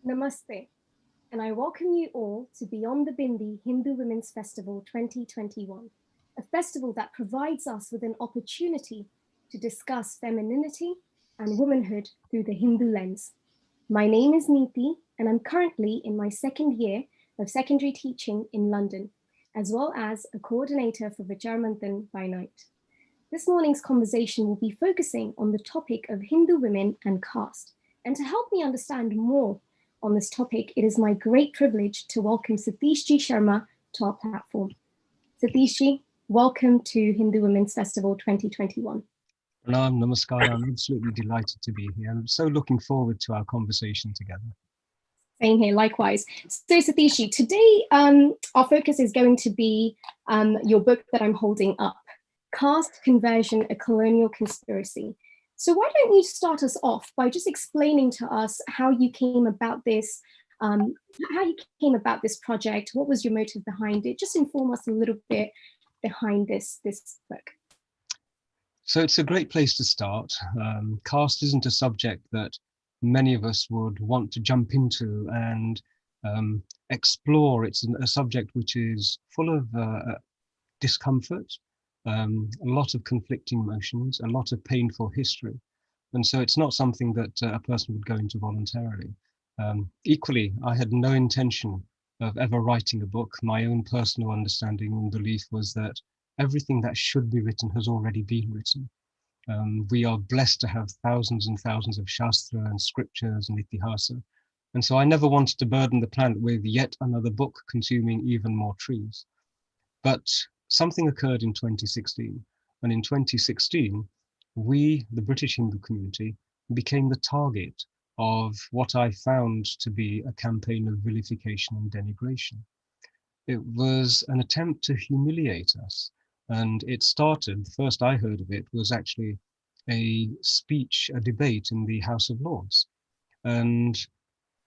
Namaste, and I welcome you all to Beyond the Bindi Hindu Women's Festival 2021, a festival that provides us with an opportunity to discuss femininity and womanhood through the Hindu lens. My name is Neeti, and I'm currently in my second year of secondary teaching in London, as well as a coordinator for Vicharmanthan by night. This morning's conversation will be focusing on the topic of Hindu women and caste. And to help me understand more on this topic, it is my great privilege to welcome Satish K Sharma to our platform. Satish Ji, welcome to Hindu Women's Festival 2021. Pranam, namaskar. I'm absolutely delighted to be here. I'm so looking forward to our conversation together. Same here, likewise. So Satish Ji, today our focus is going to be your book that I'm holding up, Caste Conversion, a Colonial Conspiracy. So why don't you start us off by just explaining to us how you came about this, project, what was your motive behind it? Just inform us a little bit behind this book. So it's a great place to start. Caste isn't a subject that many of us would want to jump into and explore. It's a subject which is full of discomfort, a lot of conflicting emotions, a lot of painful history. And so it's not something that a person would go into voluntarily. Equally, I had no intention of ever writing a book. My own personal understanding and belief was that everything that should be written has already been written. We are blessed to have thousands and thousands of Shastra and scriptures and Itihasa. And so I never wanted to burden the planet with yet another book consuming even more trees. But something occurred in 2016. And in 2016, we, the British Hindu community, became the target of what I found to be a campaign of vilification and denigration. It was an attempt to humiliate us. And it started, the first I heard of it was actually a speech, a debate in the House of Lords. And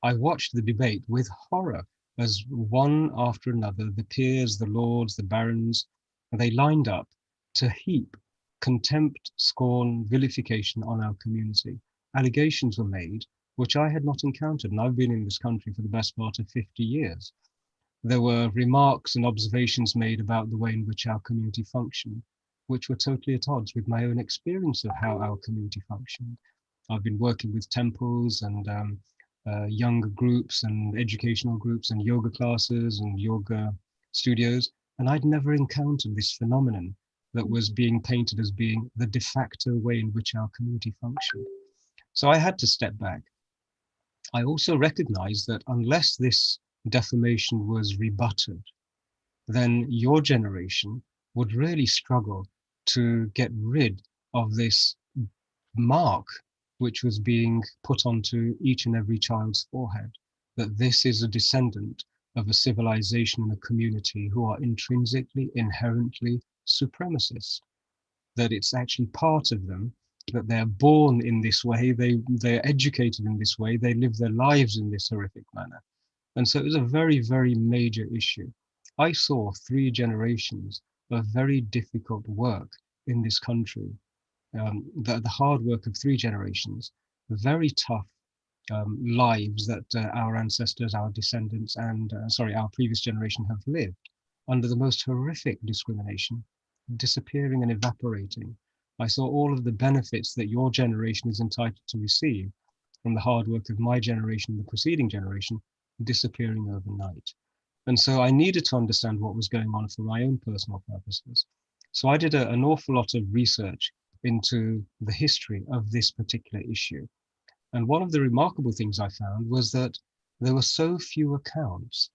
I watched the debate with horror as one after another, the peers, the lords, the barons, they lined up to heap contempt, scorn, vilification on our community. Allegations were made, which I had not encountered, and I've been in this country for the best part of 50 years. There were remarks and observations made about the way in which our community functioned, which were totally at odds with my own experience of how our community functioned. I've been working with temples and younger groups and educational groups and yoga classes and yoga studios, and I'd never encountered this phenomenon that was being painted as being the de facto way in which our community functioned. So I had to step back. I also recognized that unless this defamation was rebutted, then your generation would really struggle to get rid of this mark which was being put onto each and every child's forehead, that this is a descendant of a civilization and a community who are intrinsically, inherently supremacist, that it's actually part of them, that they're born in this way, they're educated in this way, they live their lives in this horrific manner. And so it was a very, very major issue. I saw 3 generations of very difficult work in this country. The hard work of 3 generations, very tough lives that our ancestors, our descendants, and our previous generation have lived under the most horrific discrimination, disappearing and evaporating. I saw all of the benefits that your generation is entitled to receive from the hard work of my generation and the preceding generation disappearing overnight. And so I needed to understand what was going on for my own personal purposes. So I did an awful lot of research into the history of this particular issue. And one of the remarkable things I found was that there were so few accounts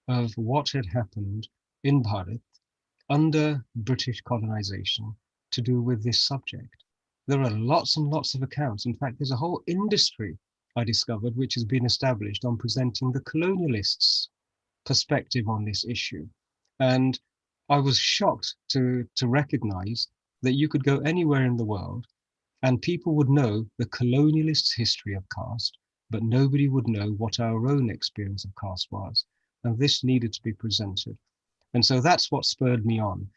of what had happened in Bharat under British colonization to do with this subject. There are lots and lots of accounts. In fact, there's a whole industry I discovered which has been established on presenting the colonialists' perspective on this issue. And I was shocked to recognize that you could go anywhere in the world and people would know the colonialists' history of caste, but nobody would know what our own experience of caste was. And this needed to be presented. And so that's what spurred me on.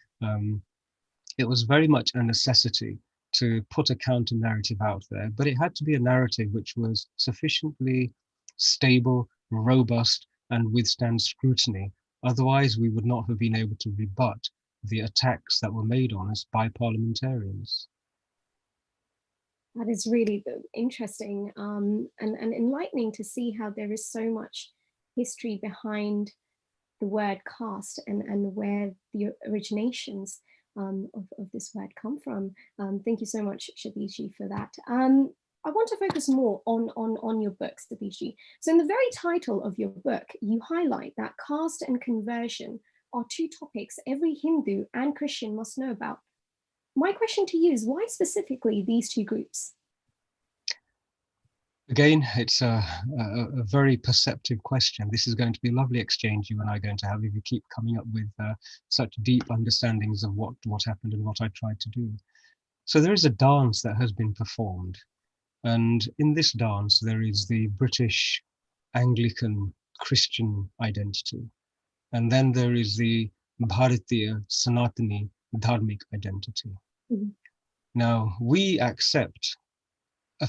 It was very much a necessity to put a counter narrative out there, but it had to be a narrative which was sufficiently stable robust, and withstand scrutiny. Otherwise, we would not have been able to rebut the attacks that were made on us by parliamentarians. That is really interesting and enlightening to see how there is so much history behind the word caste and where the originations of this word come from. Thank you so much, Satish, for that. I want to focus more on your book, Satish. So in the very title of your book, you highlight that caste and conversion are two topics every Hindu and Christian must know about. My question to you is, why specifically these two groups? Again, it's a very perceptive question. This is going to be a lovely exchange you and I are going to have if you keep coming up with such deep understandings of what happened and what I tried to do. So there is a dance that has been performed. And in this dance, there is the British Anglican Christian identity. And then there is the Bharatiya Sanatani Dharmic identity. Mm-hmm. Now, we accept a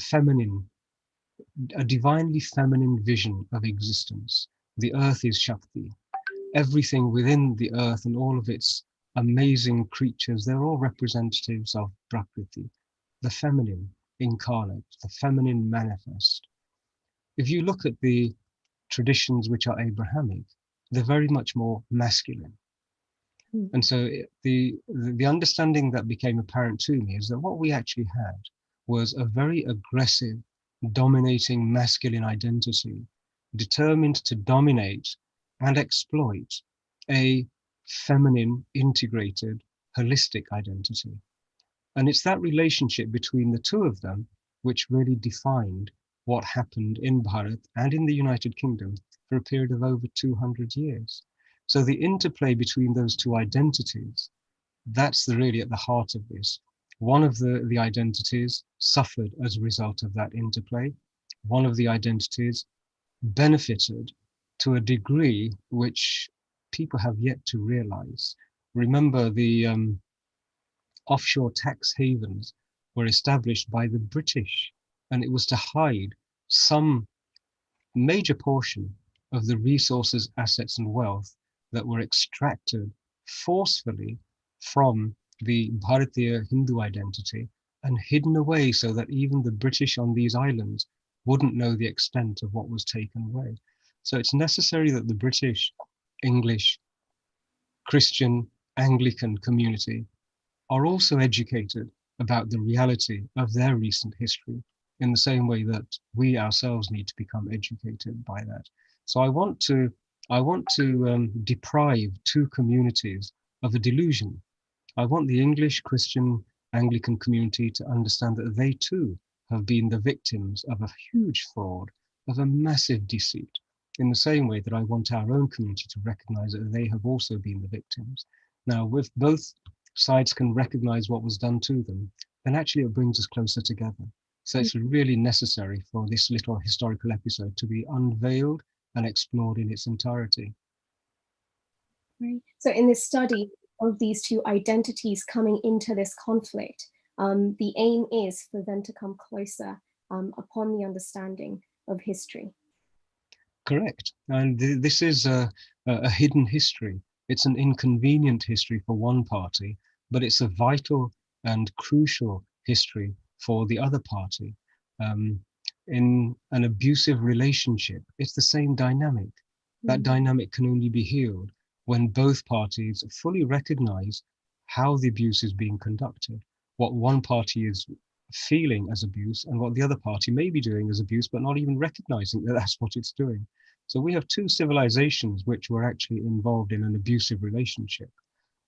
divinely feminine vision of existence. The earth is Shakti. Everything within the earth and all of its amazing creatures, they're all representatives of Prakriti, the feminine incarnate, the feminine manifest. If you look at the traditions which are Abrahamic, they're very much more masculine. And so the understanding that became apparent to me is that what we actually had was a very aggressive, dominating masculine identity, determined to dominate and exploit a feminine, integrated, holistic identity. And it's that relationship between the two of them which really defined what happened in Bharat and in the United Kingdom for a period of over 200 years. So the interplay between those two identities, that's really at the heart of this. One of the identities suffered as a result of that interplay. One of the identities benefited to a degree which people have yet to realize. Remember, the offshore tax havens were established by the British, and it was to hide some major portion of the resources, assets, and wealth that were extracted forcefully from the Bharatiya Hindu identity and hidden away so that even the British on these islands wouldn't know the extent of what was taken away. So it's necessary that the British, English, Christian, Anglican community are also educated about the reality of their recent history in the same way that we ourselves need to become educated by that. So I want to deprive two communities of a delusion. I want the English, Christian, Anglican community to understand that they too have been the victims of a huge fraud, of a massive deceit, in the same way that I want our own community to recognize that they have also been the victims. Now, if both sides can recognize what was done to them, then actually it brings us closer together. So it's really necessary for this little historical episode to be unveiled and explored in its entirety. Right. So in this study of these two identities coming into this conflict, the aim is for them to come closer upon the understanding of history. Correct. And this is a hidden history. It's an inconvenient history for one party, but it's a vital and crucial history for the other party. In an abusive relationship, it's the same dynamic. That dynamic can only be healed when both parties fully recognize how the abuse is being conducted, what one party is feeling as abuse and what the other party may be doing as abuse, but not even recognizing that that's what it's doing. So we have two civilizations which were actually involved in an abusive relationship.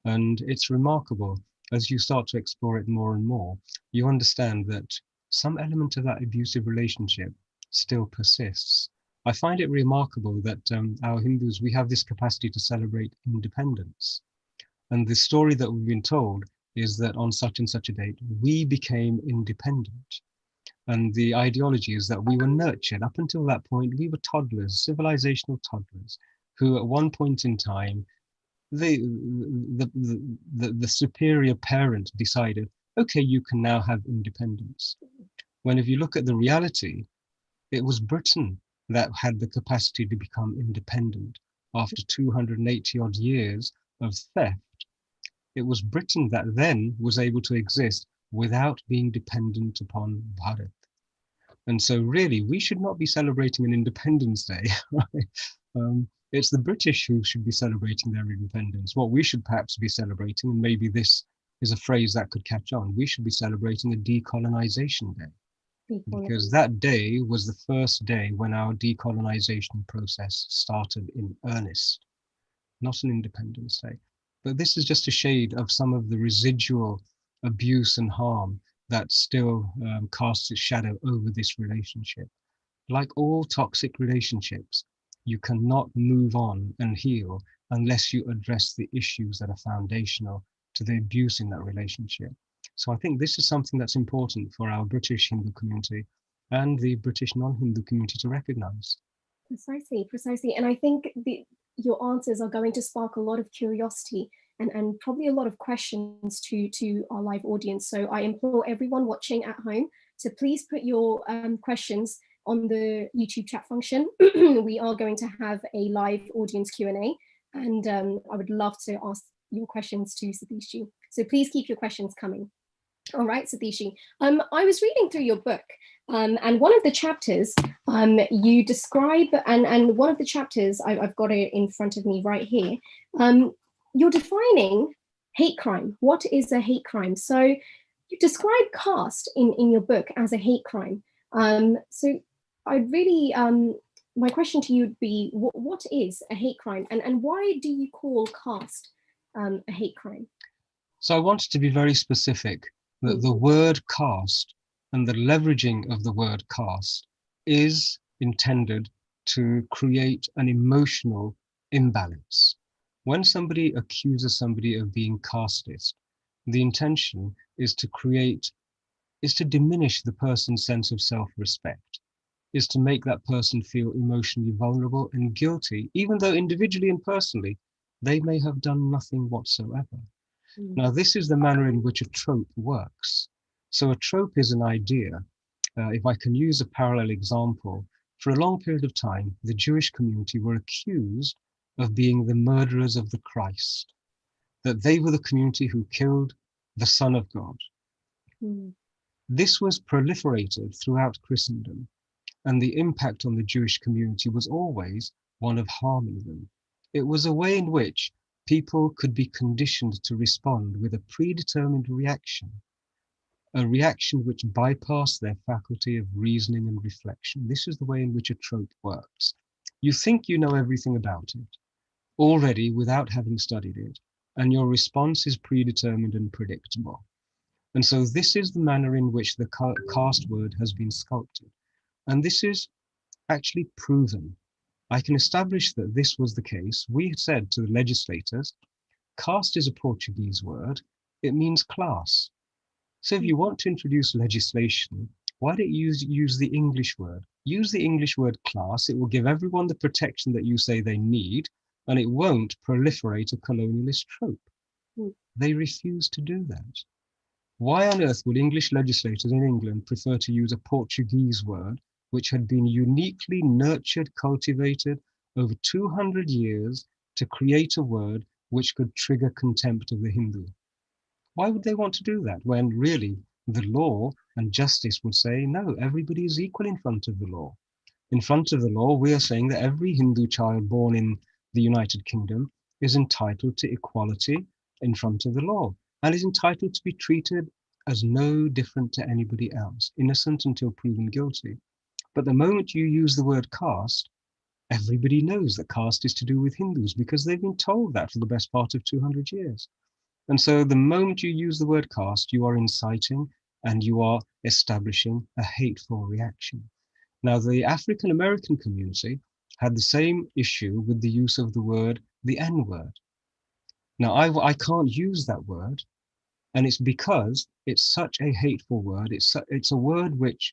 And it's remarkable, as you start to explore it more and more, you understand that some element of that abusive relationship still persists. I find it remarkable that our Hindus, we have this capacity to celebrate independence. And the story that we've been told is that on such and such a date, we became independent. And the ideology is that we were nurtured. Up until that point, we were toddlers, civilizational toddlers, who at one point in time, the superior parent decided, okay, you can now have independence. When if you look at the reality, it was Britain that had the capacity to become independent after 280 odd years of theft. It was Britain that then was able to exist without being dependent upon Bharat. And so really, we should not be celebrating an Independence Day, right? It's the British who should be celebrating their independence. What we should perhaps be celebrating, and maybe this is a phrase that could catch on, we should be celebrating a decolonization day, because that day was the first day when our decolonization process started in earnest, not an Independence Day. But this is just a shade of some of the residual abuse and harm that still casts its shadow over this relationship. Like all toxic relationships, you cannot move on and heal unless you address the issues that are foundational to the abuse in that relationship. So I think this is something that's important for our British Hindu community and the British non-Hindu community to recognize. Precisely. And I think your answers are going to spark a lot of curiosity and probably a lot of questions to our live audience. So I implore everyone watching at home to please put your questions on the YouTube chat function. We are going to have a live audience Q&A, and I would love to ask your questions to Satish. So please keep your questions coming. All right, Satish. I was reading through your book, and one of the chapters you describe, and one of the chapters, I've got it in front of me right here, you're defining hate crime. What is a hate crime? So you describe caste in your book as a hate crime. So I'd really, my question to you would be, what is a hate crime, and why do you call caste a hate crime? So I wanted to be very specific that the word caste and the leveraging of the word caste is intended to create an emotional imbalance. When somebody accuses somebody of being casteist, the intention is to diminish the person's sense of self-respect, is to make that person feel emotionally vulnerable and guilty, even though individually and personally, they may have done nothing whatsoever. Now, this is the manner in which a trope works. So a trope is an idea. If I can use a parallel example, for a long period of time, the Jewish community were accused of being the murderers of the Christ, that they were the community who killed the Son of God. This was proliferated throughout Christendom, and the impact on the Jewish community was always one of harming them. It was a way in which people could be conditioned to respond with a predetermined reaction, a reaction which bypassed their faculty of reasoning and reflection. This is the way in which a trope works. You think you know everything about it already without having studied it, and your response is predetermined and predictable. And so this is the manner in which the caste word has been sculpted. And this is actually proven. I can establish that this was the case. We said to the legislators, caste is a Portuguese word. It means class. So if you want to introduce legislation, why don't you use the English word? Use the English word class. It will give everyone the protection that you say they need, and it won't proliferate a colonialist trope. They refuse to do that. Why on earth would English legislators in England prefer to use a Portuguese word which had been uniquely nurtured, cultivated over 200 years to create a word which could trigger contempt of the Hindu? Why would they want to do that when really the law and justice would say, no, everybody is equal in front of the law. In front of the law, we are saying that every Hindu child born in the United Kingdom is entitled to equality in front of the law and is entitled to be treated as no different to anybody else, innocent until proven guilty. But the moment you use the word caste, everybody knows that caste is to do with Hindus because they've been told that for the best part of 200 years. And so the moment you use the word caste, you are inciting and you are establishing a hateful reaction. Now, the African American community had the same issue with the use of the word, the N-word. Now, I can't use that word, and it's because it's such a hateful word. It's a word which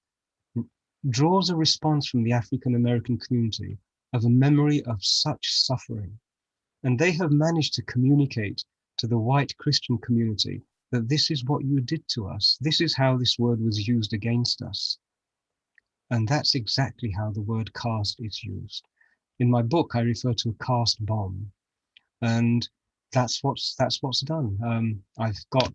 draws a response from the African American community of a memory of such suffering. And they have managed to communicate to the white Christian community that this is what you did to us. This is how this word was used against us. And that's exactly how the word caste is used. In my book, I refer to a caste bomb, and that's what's done. I've got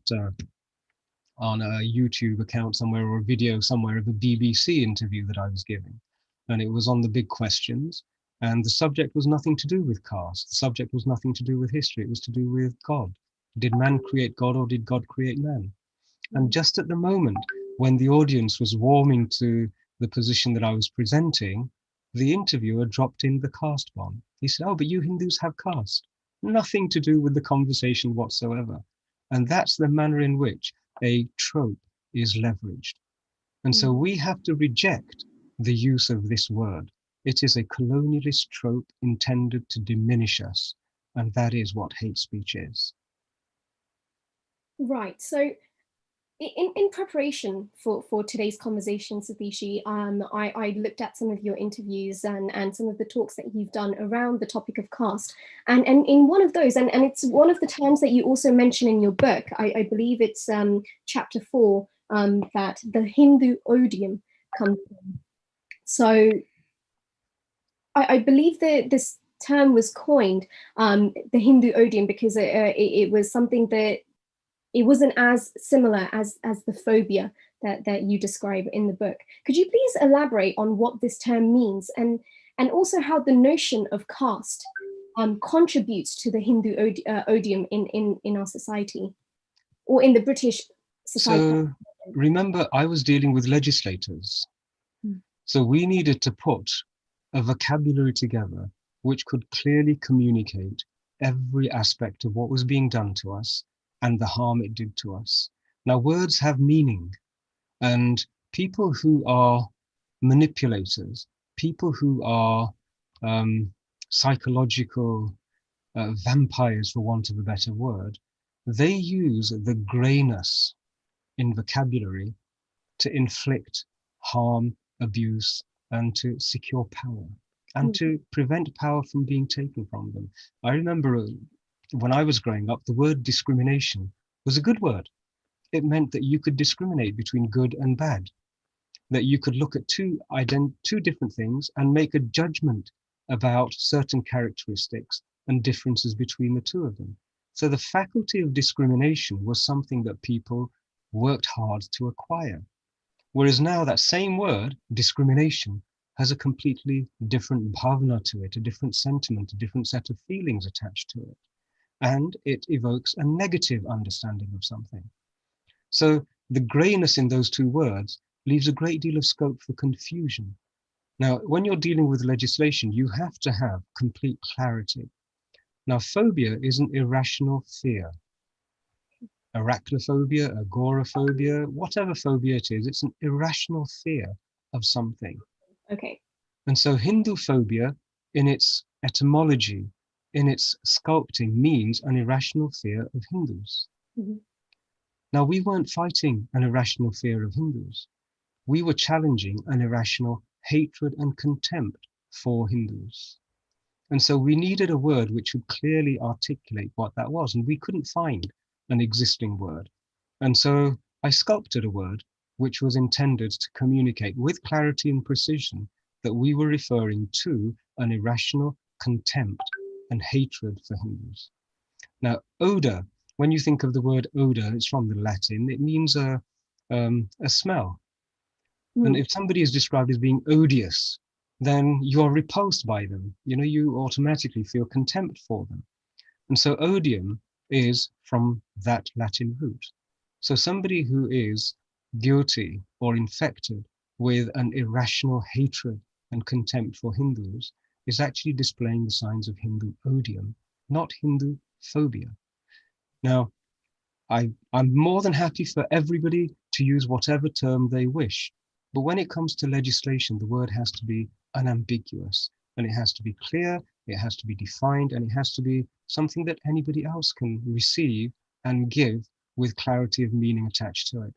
on a YouTube account somewhere or a video somewhere of a BBC interview that I was giving, and it was on the big questions. And the subject was nothing to do with caste. The subject was nothing to do with history. It was to do with God. Did man create God, or did God create man? And just at the moment when the audience was warming to the position that I was presenting, the interviewer dropped in the caste bomb. He said, "Oh, but you Hindus have caste." Nothing to do with the conversation whatsoever. And that's the manner in which a trope is leveraged. And so we have to reject the use of this word. It is a colonialist trope intended to diminish us. And that is what hate speech is. Right. So in preparation for today's conversation, Satishi, I looked at some of your interviews and some of the talks that you've done around the topic of caste. And in one of those, and it's one of the terms that you also mention in your book, I believe it's chapter 4, that the Hindu odium comes from. So I believe that this term was coined, the Hindu odium, because it was something that it wasn't as similar as the phobia that you describe in the book. Could you please elaborate on what this term means, and also how the notion of caste contributes to the Hindu odium in our society, or in the British society? So remember, I was dealing with legislators. So we needed to put a vocabulary together which could clearly communicate every aspect of what was being done to us and the harm it did to us. Now, words have meaning, and people who are manipulators, people who are psychological vampires, for want of a better word, they use the grayness in vocabulary to inflict harm, abuse, and to secure power, and to prevent power from being taken from them. I remember when I was growing up, the word discrimination was a good word. It meant that you could discriminate between good and bad, that you could look at two different things and make a judgment about certain characteristics and differences between the two of them. So the faculty of discrimination was something that people worked hard to acquire. Whereas now that same word, discrimination, has a completely different bhavna to it, a different sentiment, a different set of feelings attached to it. And it evokes a negative understanding of something. So the grayness in those two words leaves a great deal of scope for confusion. Now, when you're dealing with legislation, you have to have complete clarity. Now, phobia is an irrational fear. Arachnophobia, agoraphobia, whatever phobia it is, it's an irrational fear of something. Okay. And so Hindu phobia, in its etymology, in its sculpting, means an irrational fear of Hindus. Now, we weren't fighting an irrational fear of Hindus. We were challenging an irrational hatred and contempt for Hindus. And so we needed a word which would clearly articulate what that was, and we couldn't find an existing word. And so I sculpted a word which was intended to communicate with clarity and precision that we were referring to an irrational contempt and hatred for Hindus. Now, odor, when you think of the word odor, it's from the Latin, it means a smell. And if somebody is described as being odious, then you are repulsed by them. You automatically feel contempt for them. And so odium is from that Latin root. So somebody who is guilty or infected with an irrational hatred and contempt for Hindus is actually displaying the signs of Hindu odium, not Hindu phobia. Now, I'm more than happy for everybody to use whatever term they wish. But when it comes to legislation, the word has to be unambiguous, and it has to be clear, it has to be defined, and it has to be something that anybody else can receive and give with clarity of meaning attached to it.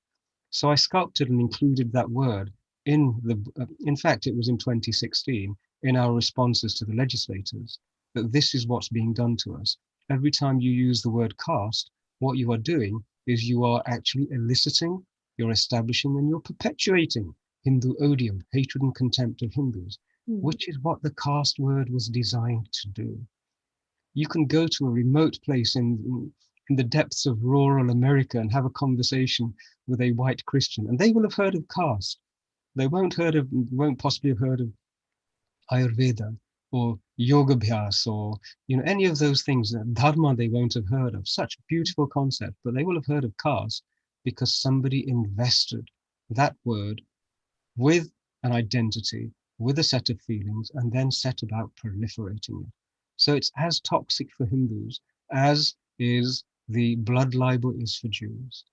So I sculpted and included that word in fact, it was in 2016, in our responses to the legislators, that this is what's being done to us. Every time you use the word caste, what you are doing is you are actually eliciting, you're establishing, and you're perpetuating Hindu odium, hatred and contempt of Hindus, which is what the caste word was designed to do. You can go to a remote place in the depths of rural America and have a conversation with a white Christian, and they will have heard of caste. They won't possibly have heard of Ayurveda or yoga bhyas or any of those things. Dharma they won't have heard of. Such beautiful concept, but they will have heard of caste because somebody invested that word with an identity, with a set of feelings, and then set about proliferating it. So it's as toxic for Hindus as is the blood libel is for Jews.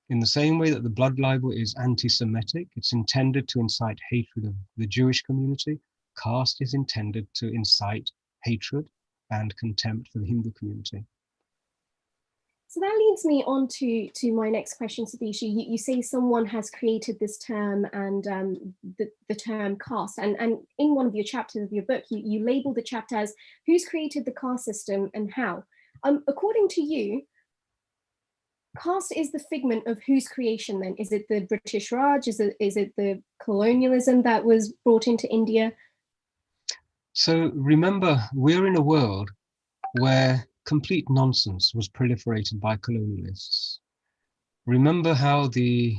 In the same way that the blood libel is anti-Semitic, it's intended to incite hatred of the Jewish community. Caste is intended to incite hatred and contempt for the Hindu community. So that leads me on to my next question, Satish. You say someone has created this term and the term caste. And in one of your chapters of your book, you label the chapter as Who's Created the Caste System and How? According to you, caste is the figment of whose creation then? Is it the British Raj? Is it the colonialism that was brought into India? So remember, we're in a world where complete nonsense was proliferated by colonialists. Remember how the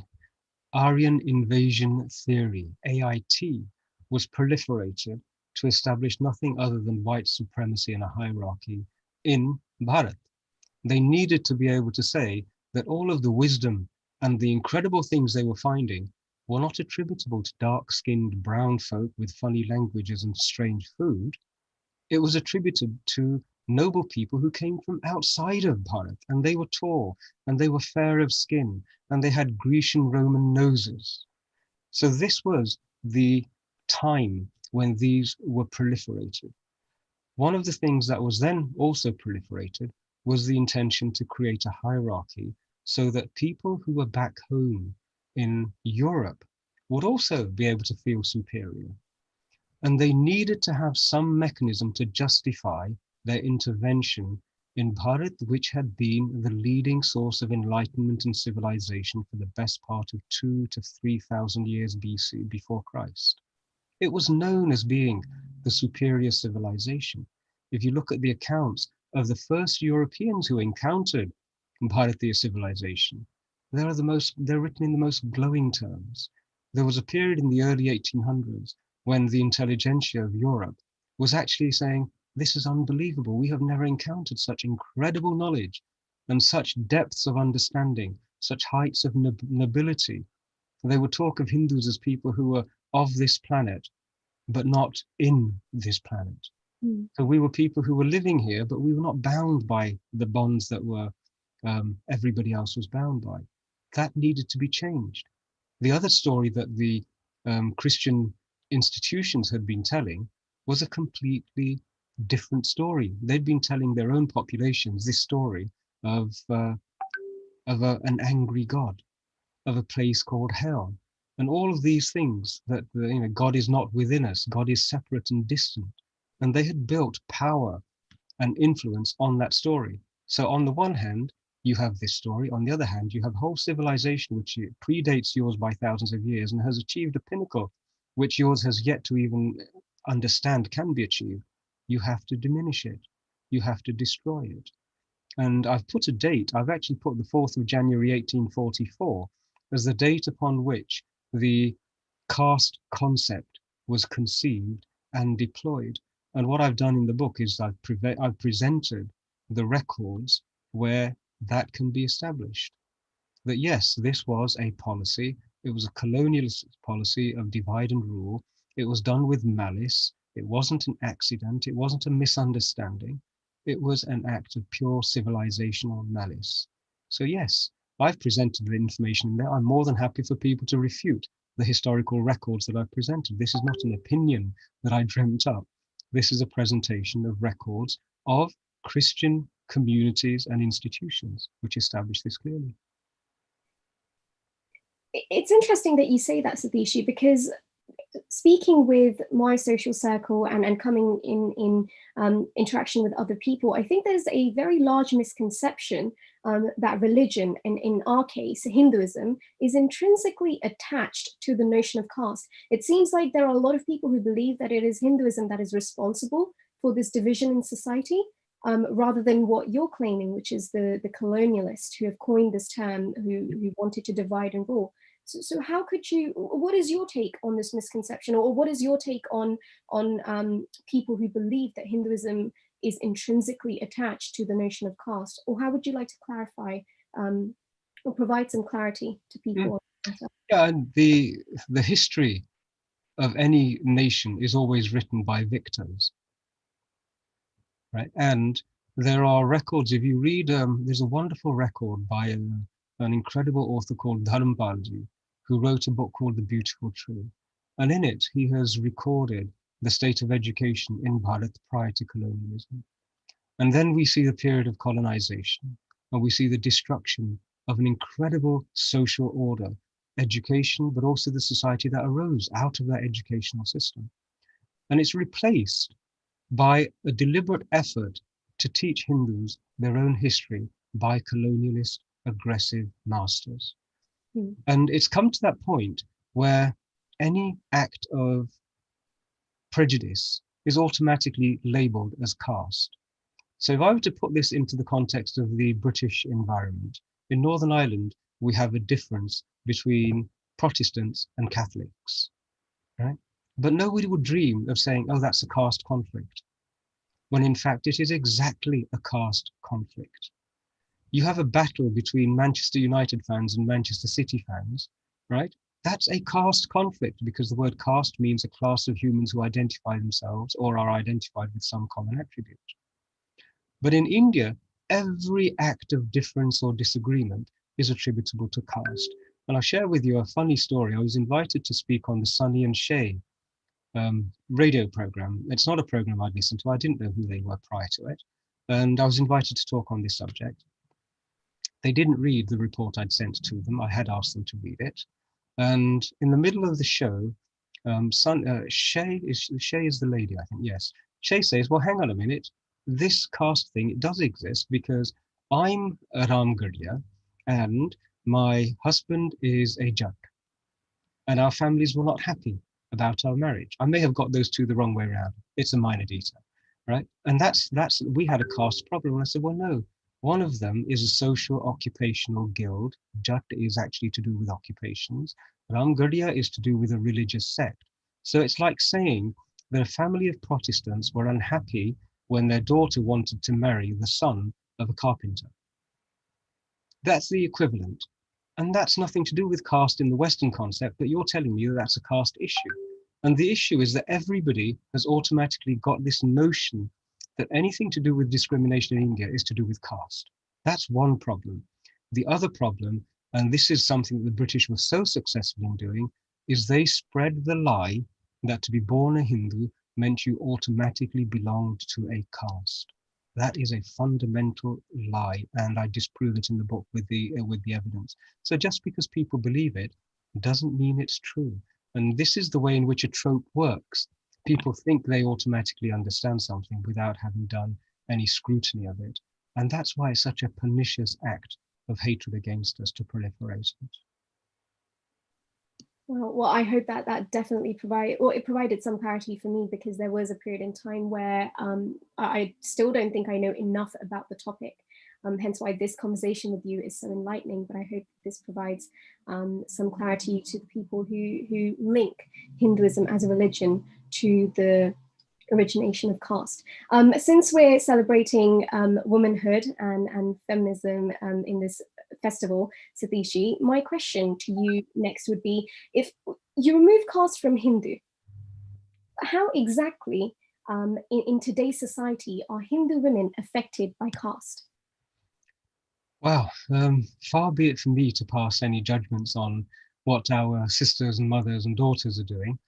Aryan invasion theory, AIT, was proliferated to establish nothing other than white supremacy and a hierarchy in Bharat. They needed to be able to say that all of the wisdom and the incredible things they were finding were not attributable to dark-skinned brown folk with funny languages and strange food. It was attributed to noble people who came from outside of Bharat, and they were tall, and they were fair of skin, and they had Grecian Roman noses. So this was the time when these were proliferated. One of the things that was then also proliferated was the intention to create a hierarchy so that people who were back home in Europe would also be able to feel superior. And they needed to have some mechanism to justify their intervention in Bharat, which had been the leading source of enlightenment and civilization for the best part of 2,000 to 3,000 years BC, before Christ. It was known as being the superior civilization. If you look at the accounts of the first Europeans who encountered Bharatiya civilization, they're written in the most glowing terms. There was a period in the early 1800s when the intelligentsia of Europe was actually saying, this is unbelievable. We have never encountered such incredible knowledge and such depths of understanding, such heights of nobility. They would talk of Hindus as people who were of this planet, but not in this planet. So we were people who were living here, but we were not bound by the bonds that were everybody else was bound by. That needed to be changed. The other story that the Christian institutions had been telling was a completely different story. They'd been telling their own populations this story of an angry God, of a place called hell, and all of these things that God is not within us, God is separate and distant. And they had built power and influence on that story. So on the one hand, you have this story. On the other hand, you have whole civilization which predates yours by thousands of years and has achieved a pinnacle which yours has yet to even understand can be achieved. You have to diminish it. You have to destroy it. And I've put a date. I've actually put the 4th of January 1844 as the date upon which the caste concept was conceived and deployed. And what I've done in the book is I've presented the records where that can be established. That yes, this was a policy. It was a colonialist policy of divide and rule. It was done with malice. It wasn't an accident. It wasn't a misunderstanding. It was an act of pure civilizational malice. So yes, I've presented the information in there. I'm more than happy for people to refute the historical records that I've presented. This is not an opinion that I dreamt up. This is a presentation of records of Christian communities and institutions which establish this clearly. It's interesting that you say that, Satish, because speaking with my social circle and coming in interaction with other people, I think there's a very large misconception that religion, and in our case, Hinduism, is intrinsically attached to the notion of caste. It seems like there are a lot of people who believe that it is Hinduism that is responsible for this division in society, rather than what you're claiming, which is the colonialists who have coined this term, who wanted to divide and rule. So how could you, what is your take on this misconception, or what is your take on people who believe that Hinduism is intrinsically attached to the notion of caste? Or how would you like to clarify or provide some clarity to people? Yeah, and the history of any nation is always written by victors, right? And there are records, if you read, there's a wonderful record by an incredible author called Dharmpalji, who wrote a book called The Beautiful Tree. And in it, he has recorded the state of education in Bharat prior to colonialism. And then we see the period of colonization, and we see the destruction of an incredible social order, education, but also the society that arose out of that educational system. And it's replaced by a deliberate effort to teach Hindus their own history by colonialist, aggressive masters. And it's come to that point where any act of prejudice is automatically labeled as caste. So if I were to put this into the context of the British environment, in Northern Ireland, we have a difference between Protestants and Catholics, right? But nobody would dream of saying, oh, that's a caste conflict, when in fact it is exactly a caste conflict. You have a battle between Manchester United fans and Manchester City fans, right? That's a caste conflict, because the word caste means a class of humans who identify themselves or are identified with some common attribute. But in India, every act of difference or disagreement is attributable to caste. And I'll share with you a funny story. I was invited to speak on the Sunny and Shay radio program. It's not a program I'd listened to. I didn't know who they were prior to it. And I was invited to talk on this subject. They didn't read the report I'd sent to them. I had asked them to read it. And in the middle of the show, Shay is the lady, I think, yes. Shay says, well, hang on a minute. This caste thing, it does exist because I'm a Ramgarhia and my husband is a Jat. And our families were not happy about our marriage. I may have got those two the wrong way around. It's a minor detail, right? And we had a caste problem. And I said, well, no, one of them is a social occupational guild. Jat is actually to do with occupations. Ramgarhia is to do with a religious sect. So it's like saying that a family of Protestants were unhappy when their daughter wanted to marry the son of a carpenter. That's the equivalent. And that's nothing to do with caste in the Western concept, but you're telling me that that's a caste issue. And the issue is that everybody has automatically got this notion that anything to do with discrimination in India is to do with caste. That's one problem. The other problem, and this is something that the British were so successful in doing, is they spread the lie that to be born a Hindu meant you automatically belonged to a caste. That is a fundamental lie, and I disprove it in the book with the evidence. So just because people believe it doesn't mean it's true. And this is the way in which a trope works. People think they automatically understand something without having done any scrutiny of it. And that's why it's such a pernicious act of hatred against us to proliferate it. Well, I hope that definitely provided some clarity for me, because there was a period in time where I still don't think I know enough about the topic. Hence why this conversation with you is so enlightening, but I hope this provides some clarity to the people who link Hinduism as a religion to the origination of caste. Since we're celebrating womanhood and feminism in this festival, Satishji, my question to you next would be, if you remove caste from Hindu, how exactly in today's society are Hindu women affected by caste? Wow, far be it from me to pass any judgments on what our sisters and mothers and daughters are doing.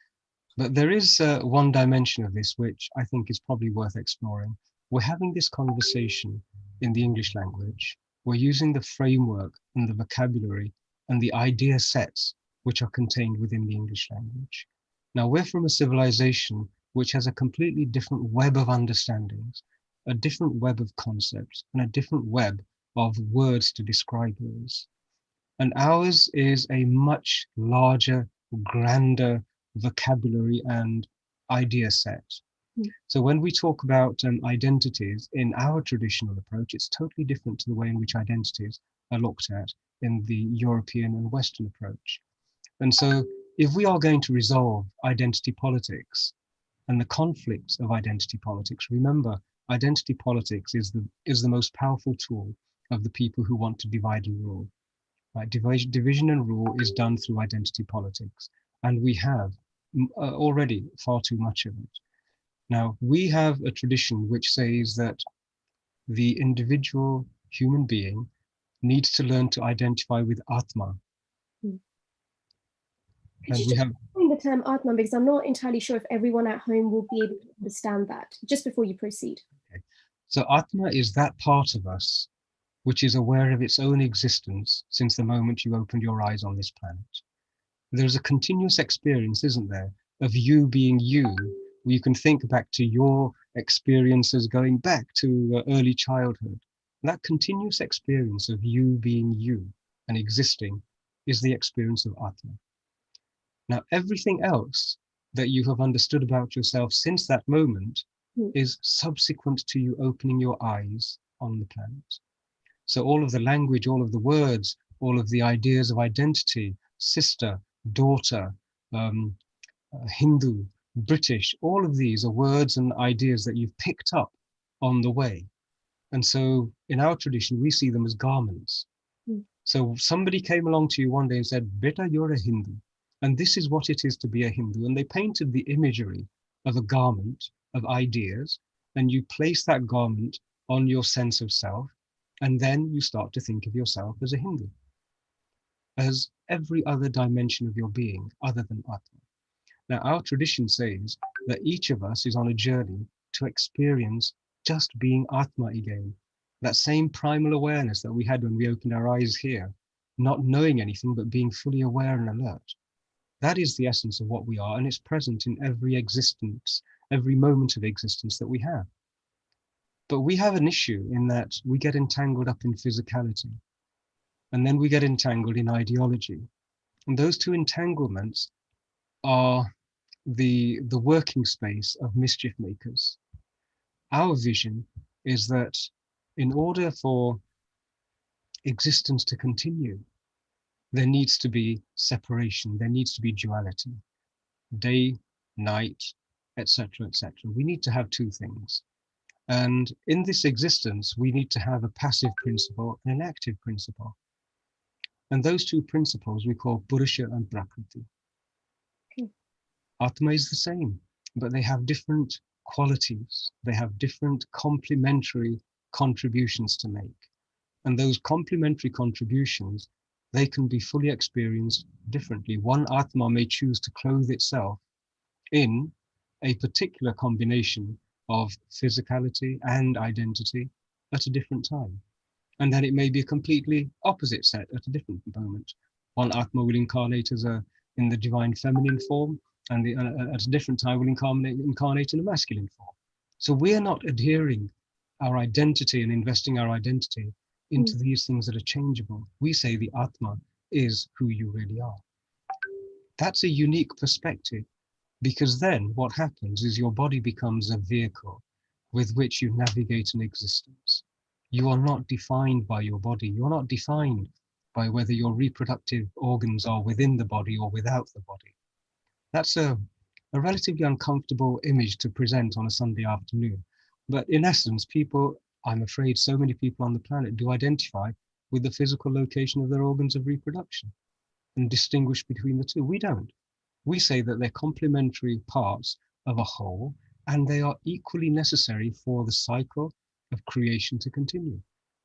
But there is one dimension of this which I think is probably worth exploring. We're having this conversation in the English language. We're using the framework and the vocabulary and the idea sets which are contained within the English language. Now, we're from a civilization which has a completely different web of understandings, a different web of concepts, and a different web of words to describe those. And ours is a much larger, grander vocabulary and idea set. So when we talk about identities in our traditional approach, it's totally different to the way in which identities are looked at in the European and Western approach. And so if we are going to resolve identity politics and the conflicts of identity politics, remember, identity politics is the most powerful tool of the people who want to divide and rule. Right? Division and rule is done through identity politics, and we have already far too much of it. Now, we have a tradition which says that the individual human being needs to learn to identify with Atma. Could And you we just have explain the term Atman, because I'm not entirely sure if everyone at home will be able to understand that, just before you proceed. okay. So Atma is that part of us which is aware of its own existence since the moment you opened your eyes on this planet. There's a continuous experience, isn't there, of you being you, where you can think back to your experiences going back to early childhood. That continuous experience of you being you and existing is the experience of Atma. Now, everything else that you have understood about yourself since that moment is subsequent to you opening your eyes on the planet. So all of the language, all of the words, all of the ideas of identity, sister, daughter, Hindu, British, all of these are words and ideas that you've picked up on the way. And so in our tradition, we see them as garments. So somebody came along to you one day and said, Beta, you're a Hindu. And this is what it is to be a Hindu. And they painted the imagery of a garment of ideas, and you place that garment on your sense of self, and then you start to think of yourself as a Hindu, as every other dimension of your being other than Atma. Now, our tradition says that each of us is on a journey to experience just being Atma again, that same primal awareness that we had when we opened our eyes here, not knowing anything, but being fully aware and alert. That is the essence of what we are, and it's present in every existence, every moment of existence that we have. But we have an issue in that we get entangled up in physicality, and then we get entangled in ideology. And those two entanglements are the working space of mischief makers. Our vision is that in order for existence to continue, there needs to be separation, there needs to be duality, day, night, etc., etc. We need to have two things. And in this existence, we need to have a passive principle and an active principle. And those two principles we call Purusha and Prakriti. Atma is the same, but they have different qualities. They have different complementary contributions to make. And those complementary contributions, they can be fully experienced differently. One Atma may choose to clothe itself in a particular combination of physicality and identity at a different time. And then it may be a completely opposite set at a different moment. One Atma will incarnate in the divine feminine form, and at a different time will incarnate in a masculine form. So we're not adhering our identity and investing our identity into these things that are changeable. We say the Atma is who you really are. That's a unique perspective, because then what happens is your body becomes a vehicle with which you navigate an existence. You are not defined by your body. You're not defined by whether your reproductive organs are within the body or without the body. That's a relatively uncomfortable image to present on a Sunday afternoon. But in essence, people, I'm afraid so many people on the planet do identify with the physical location of their organs of reproduction and distinguish between the two. We don't. We say that they're complementary parts of a whole, and they are equally necessary for the cycle of creation to continue.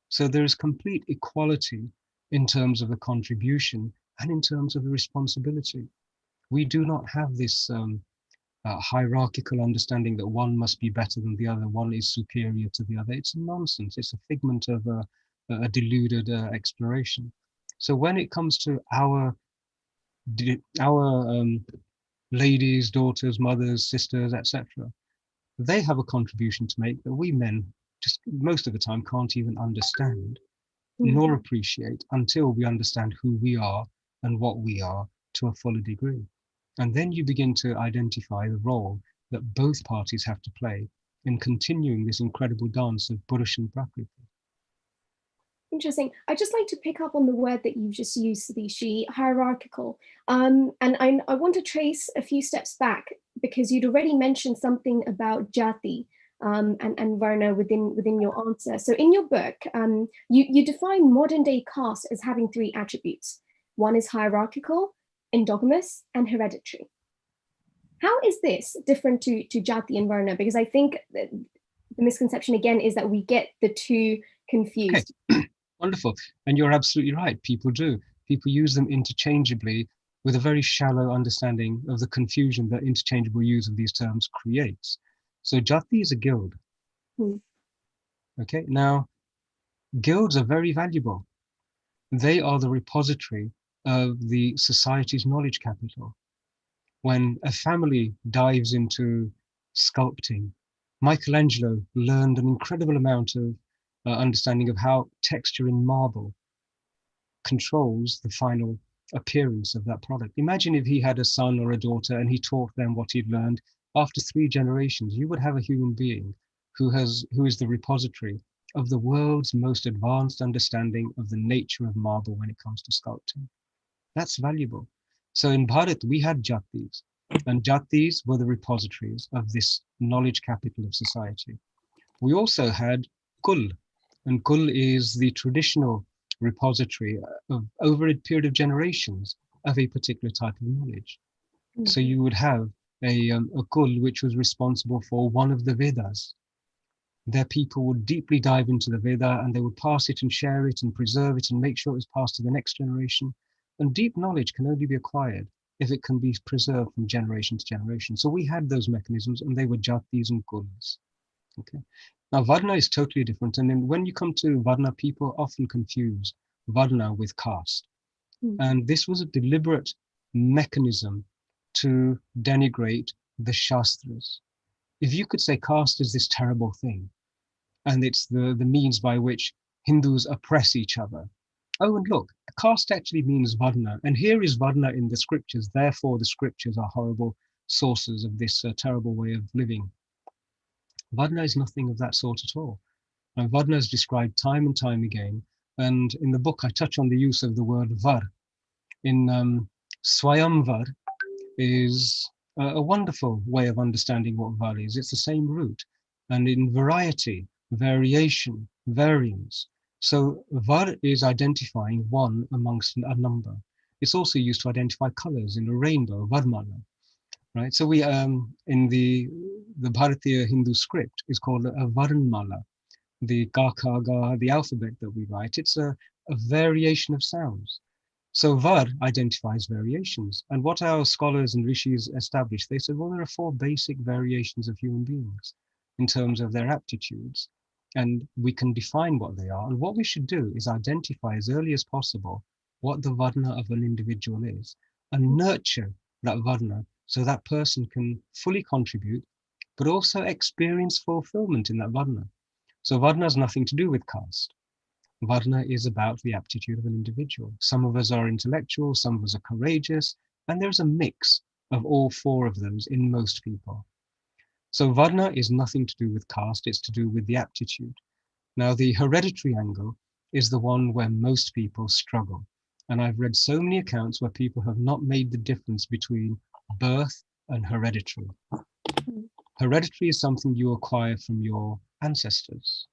So there is complete equality in terms of the contribution and in terms of the responsibility. We do not have this hierarchical understanding that one must be better than the other, one is superior to the other. It's nonsense. It's a figment of a deluded exploration. So when it comes to our ladies, daughters, mothers, sisters, etc. They have a contribution to make that we men just most of the time can't even understand nor appreciate until we understand who we are and what we are to a fuller degree. And then you begin to identify the role that both parties have to play in continuing this incredible dance of Purush and Prakriti. Interesting. I'd just like to pick up on the word that you've just used, Satish, hierarchical. And I want to trace a few steps back because you'd already mentioned something about jati and varna within your answer. So in your book, you define modern day caste as having three attributes. One is hierarchical, endogamous, and hereditary. How is this different to jati and varna? Because I think the misconception again is that we get the two confused. Okay. Wonderful. And you're absolutely right. People do. People use them interchangeably with a very shallow understanding of the confusion that interchangeable use of these terms creates. So jati is a guild. Okay. Now, guilds are very valuable. They are the repository of the society's knowledge capital. When a family dives into sculpting, Michelangelo learned an incredible amount of understanding of how texture in marble controls the final appearance of that product. Imagine if he had a son or a daughter and he taught them what he'd learned. After 3 generations, you would have a human being who is the repository of the world's most advanced understanding of the nature of marble when it comes to sculpting. That's valuable. So in Bharat, we had jatis, and jatis were the repositories of this knowledge capital of society. We also had kul, and kul is the traditional repository of over a period of generations of a particular type of knowledge. So you would have a kul which was responsible for one of the Vedas. Their people would deeply dive into the Veda and they would pass it and share it and preserve it and make sure it was passed to the next generation. And deep knowledge can only be acquired if it can be preserved from generation to generation. So we had those mechanisms and they were jatis and kuls. Okay. Now, Varna is totally different. And then when you come to Varna, people often confuse Varna with caste. And this was a deliberate mechanism to denigrate the Shastras. If you could say caste is this terrible thing, and it's the means by which Hindus oppress each other. Oh, and look, caste actually means Varna. And here is Varna in the scriptures. Therefore, the scriptures are horrible sources of this terrible way of living. Varna is nothing of that sort at all. And Varna is described time and time again. And in the book, I touch on the use of the word var. In Swayamvar is a wonderful way of understanding what var is. It's the same root. And in variety, variation, variance. So var is identifying one amongst a number. It's also used to identify colors in a rainbow, varmala. Right, so we in the Bharatiya Hindu script is called a Varnmala, the Ka Kha Ga, the alphabet that we write. It's a variation of sounds. So Var identifies variations, and what our scholars and rishis established, they said, well, there are 4 basic variations of human beings in terms of their aptitudes, and we can define what they are. And what we should do is identify as early as possible what the Varna of an individual is, and nurture that Varna so that person can fully contribute, but also experience fulfillment in that Varna. So Varna has nothing to do with caste. Varna is about the aptitude of an individual. Some of us are intellectual, some of us are courageous, and there's a mix of all 4 of those in most people. So Varna is nothing to do with caste, it's to do with the aptitude. Now the hereditary angle is the one where most people struggle. And I've read so many accounts where people have not made the difference between birth and hereditary. Hereditary is something you acquire from your ancestors.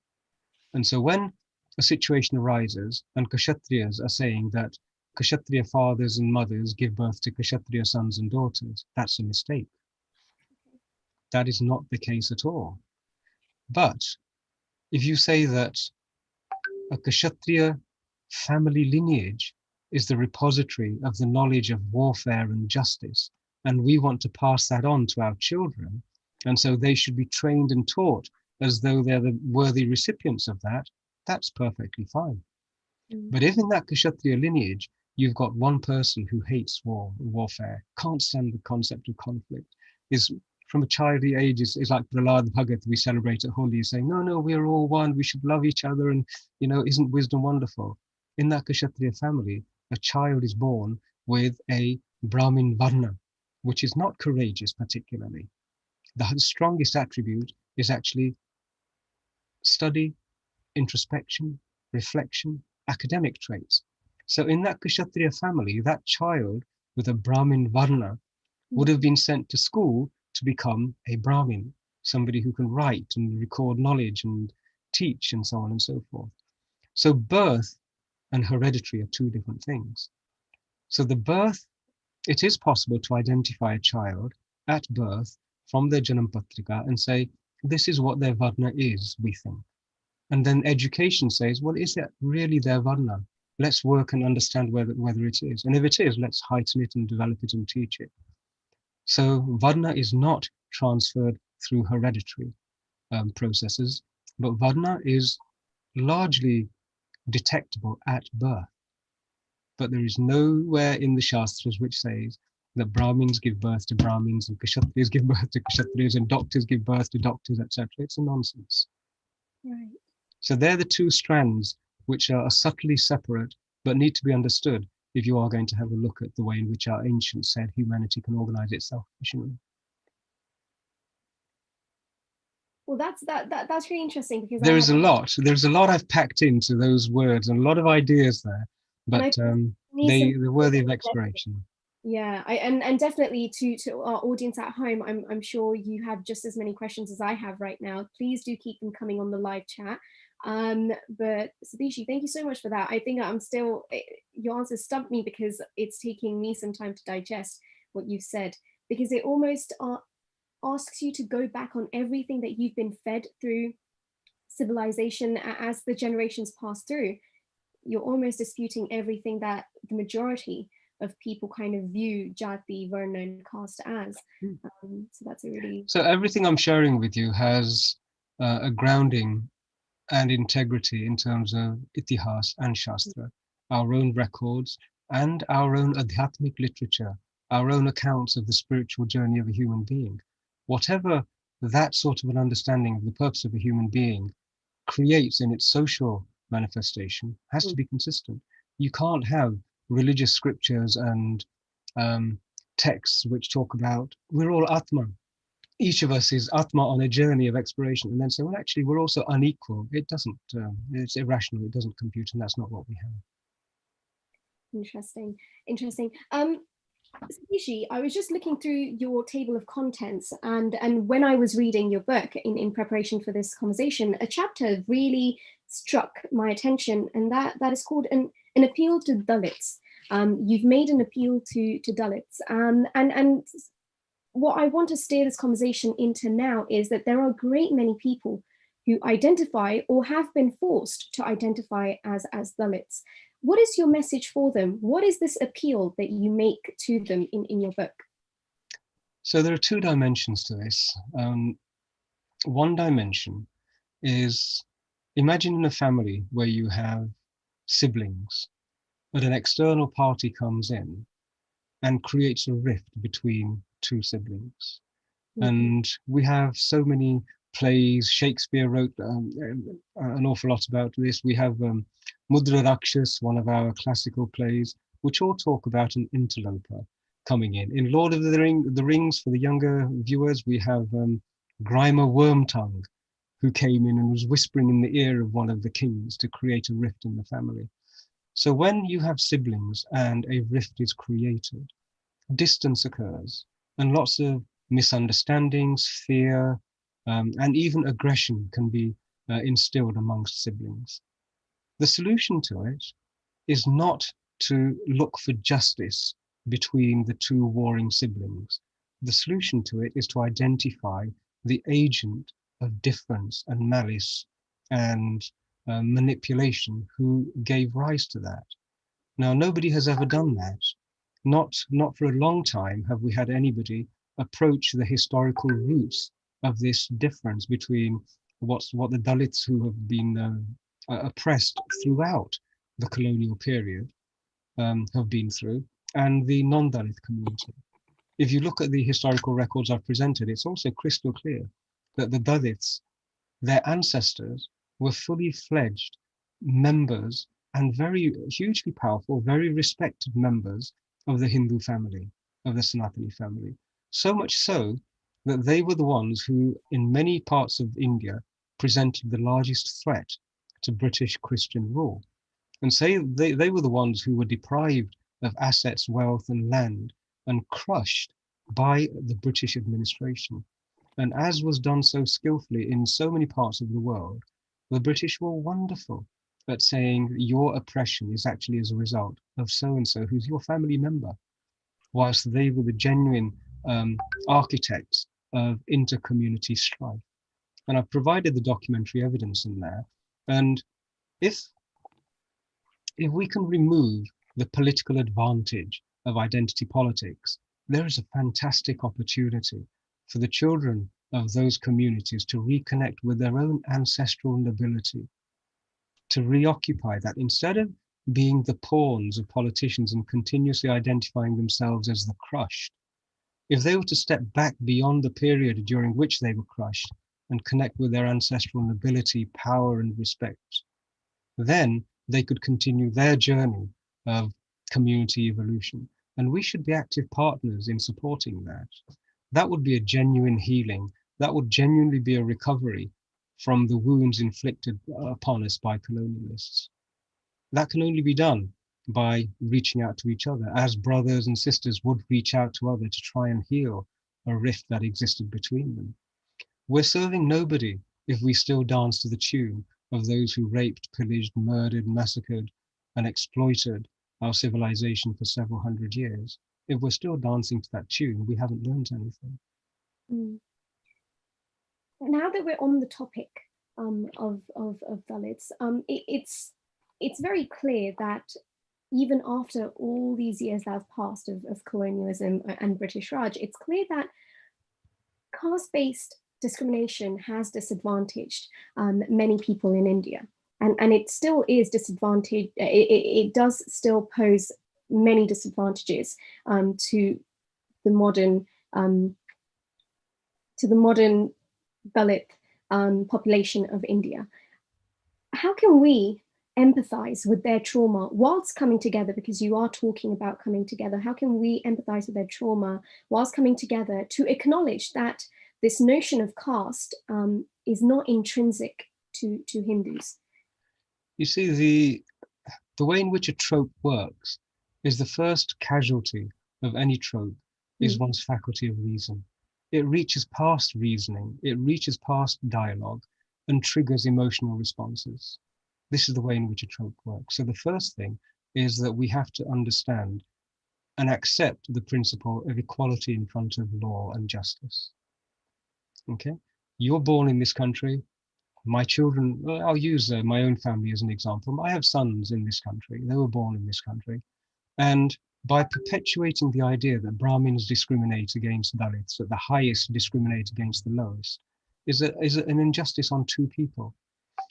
And so when a situation arises and Kshatriyas are saying that Kshatriya fathers and mothers give birth to Kshatriya sons and daughters, that's a mistake. That is not the case at all. But if you say that a Kshatriya family lineage is the repository of the knowledge of warfare and justice, and we want to pass that on to our children, and so they should be trained and taught as though they're the worthy recipients of that, that's perfectly fine. But if in that Kshatriya lineage you've got one person who hates warfare, can't stand the concept of conflict, is from a childly age is like Prahlad Bhagat we celebrate at Holi, saying, no, we're all one, we should love each other, and isn't wisdom wonderful? In that Kshatriya family, a child is born with a Brahmin Varna, which is not courageous particularly. The strongest attribute is actually study, introspection, reflection, academic traits. So in that Kshatriya family, that child with a Brahmin Varna would have been sent to school to become a Brahmin, somebody who can write and record knowledge and teach and so on and so forth. So birth and hereditary are two different things. So the birth, it is possible to identify a child at birth from their Janam Patrika and say, this is what their Varna is, we think. And then education says, well, is that really their Varna? Let's work and understand whether it is. And if it is, let's heighten it and develop it and teach it. So Varna is not transferred through hereditary processes, but Varna is largely detectable at birth. But there is nowhere in the Shastras which says that Brahmins give birth to Brahmins and Kshatriyas give birth to Kshatriyas and doctors give birth to doctors, etc. It's a nonsense. Right. So they're the two strands which are subtly separate but need to be understood if you are going to have a look at the way in which our ancients said humanity can organize itself efficiently. Well, that's really interesting because there's a lot I've packed into those words and a lot of ideas there, but they're worthy of exploration. Yeah, and definitely to our audience at home, I'm sure you have just as many questions as I have right now. Please do keep them coming on the live chat. But Satish, thank you so much for that. I think your answer stumped me because it's taking me some time to digest what you've said, because it almost asks you to go back on everything that you've been fed through civilization as the generations pass through. You're almost disputing everything that the majority of people kind of view Jati, Varna, and caste as. So that's a really... So everything I'm sharing with you has a grounding and integrity in terms of Itihas and Shastra, our own records and our own Adhyatmic literature, our own accounts of the spiritual journey of a human being. Whatever that sort of an understanding of the purpose of a human being creates in its social manifestation has to be consistent. You can't have religious scriptures and texts which talk about we're all Atma. Each of us is Atma on a journey of exploration, and then say, well, actually, we're also unequal. It doesn't, it's irrational, it doesn't compute, and that's not what we have. Interesting. Satish, I was just looking through your table of contents, and when I was reading your book in preparation for this conversation, a chapter really struck my attention, and that is called an appeal to Dalits. You've made an appeal to Dalits, and what I want to steer this conversation into now is that there are a great many people who identify or have been forced to identify as Dalits. What is your message for them? What is this appeal that you make to them in your book? So there are two dimensions to this. One dimension is, imagine in a family where you have siblings, but an external party comes in and creates a rift between two siblings. And we have so many plays. Shakespeare wrote an awful lot about this. We have Mudra Rakshas, one of our classical plays, which all talk about an interloper coming in. In Lord of the Rings, for the younger viewers, we have Grimer Wormtongue, who came in and was whispering in the ear of one of the kings to create a rift in the family. So when you have siblings and a rift is created, distance occurs and lots of misunderstandings, fear, and even aggression can be instilled amongst siblings. The solution to it is not to look for justice between the two warring siblings. The solution to it is to identify the agent of difference and malice and manipulation who gave rise to that. Now, nobody has ever done that. Not for a long time have we had anybody approach the historical roots of this difference between what the Dalits, who have been oppressed throughout the colonial period, have been through, and the non-Dalit community. If you look at the historical records I've presented, it's also crystal clear that the Dalits, their ancestors, were fully fledged members and very hugely powerful, very respected members of the Hindu family, of the Sanatani family. So much so that they were the ones who, in many parts of India, presented the largest threat to British Christian rule. And say they were the ones who were deprived of assets, wealth, and land and crushed by the British administration. And as was done so skillfully in so many parts of the world, the British were wonderful at saying your oppression is actually as a result of so-and-so who's your family member, whilst they were the genuine architects of inter-community strife. And I've provided the documentary evidence in there. And if we can remove the political advantage of identity politics, there is a fantastic opportunity for the children of those communities to reconnect with their own ancestral nobility, to reoccupy that instead of being the pawns of politicians and continuously identifying themselves as the crushed. If they were to step back beyond the period during which they were crushed and connect with their ancestral nobility, power, and respect, then they could continue their journey of community evolution. And we should be active partners in supporting that. That would be a genuine healing. That would genuinely be a recovery from the wounds inflicted upon us by colonialists. That can only be done by reaching out to each other, as brothers and sisters would reach out to others to try and heal a rift that existed between them. We're serving nobody if we still dance to the tune of those who raped, pillaged, murdered, massacred, and exploited our civilization for several hundred years. If we're still dancing to that tune, we haven't learned anything. Mm. Now that we're on the topic of Dalits, it's very clear that even after all these years that have passed of colonialism and British Raj, it's clear that caste-based discrimination has disadvantaged many people in India. And it still is disadvantaged. It does still pose many disadvantages to the modern Dalit population of India. How can we empathize with their trauma whilst coming together? Because you are talking about coming together. How can we empathize with their trauma whilst coming together to acknowledge that this notion of caste is not intrinsic to Hindus? You see, the way in which a trope works is the first casualty of any trope is one's faculty of reason. It reaches past reasoning, it reaches past dialogue and triggers emotional responses. This is the way in which a trope works. So the first thing is that we have to understand and accept the principle of equality in front of law and justice. Okay? You're born in this country. My children, I'll use my own family as an example. I have sons in this country. They were born in this country. And by perpetuating the idea that Brahmins discriminate against Dalits, that the highest discriminate against the lowest, is an injustice on two people.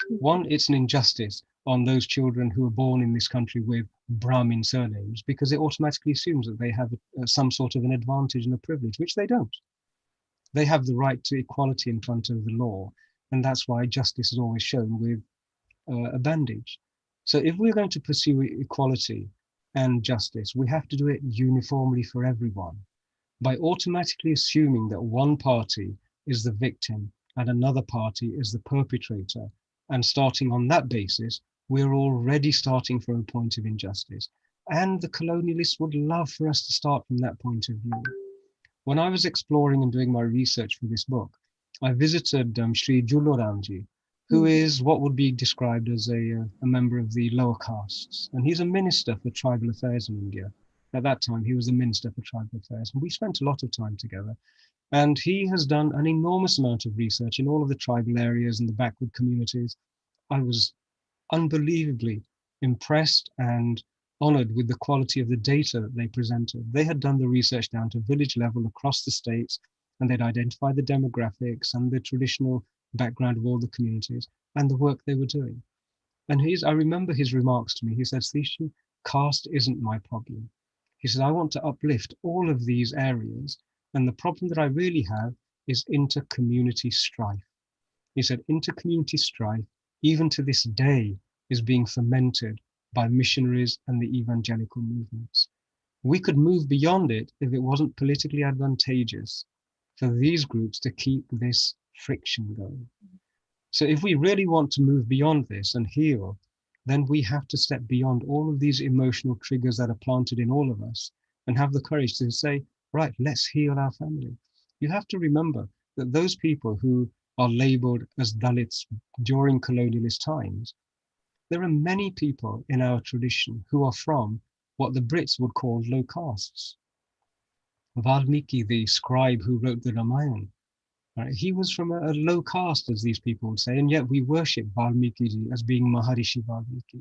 One, it's an injustice on those children who are born in this country with Brahmin surnames, because it automatically assumes that they have some sort of an advantage and a privilege, which they don't. They have the right to equality in front of the law, and that's why justice is always shown with a bandage. So if we're going to pursue equality and justice, we have to do it uniformly for everyone. By automatically assuming that one party is the victim and another party is the perpetrator, and starting on that basis, we're already starting from a point of injustice. And the colonialists would love for us to start from that point of view. When I was exploring and doing my research for this book, I visited Sri Juloramji, who is what would be described as a member of the lower castes. And he's a minister for tribal affairs in India. At that time, he was the minister for tribal affairs. And we spent a lot of time together. And he has done an enormous amount of research in all of the tribal areas and the backward communities. I was unbelievably impressed and honored with the quality of the data that they presented. They had done the research down to village level across the states, and they'd identified the demographics and the traditional background of all the communities and the work they were doing. And I remember his remarks to me. He said, Satish, caste isn't my problem. He said, I want to uplift all of these areas. And the problem that I really have is inter-community strife. He said, inter-community strife, even to this day, is being fomented by missionaries and the evangelical movements. We could move beyond it if it wasn't politically advantageous for these groups to keep this friction going. So if we really want to move beyond this and heal, then we have to step beyond all of these emotional triggers that are planted in all of us and have the courage to say, right, let's heal our family. You have to remember that those people who are labeled as Dalits during colonialist times, there are many people in our tradition who are from what the Brits would call low castes. Valmiki, the scribe who wrote the Ramayana, right, he was from a low caste, as these people would say, and yet we worship Valmiki as being Maharishi Valmiki.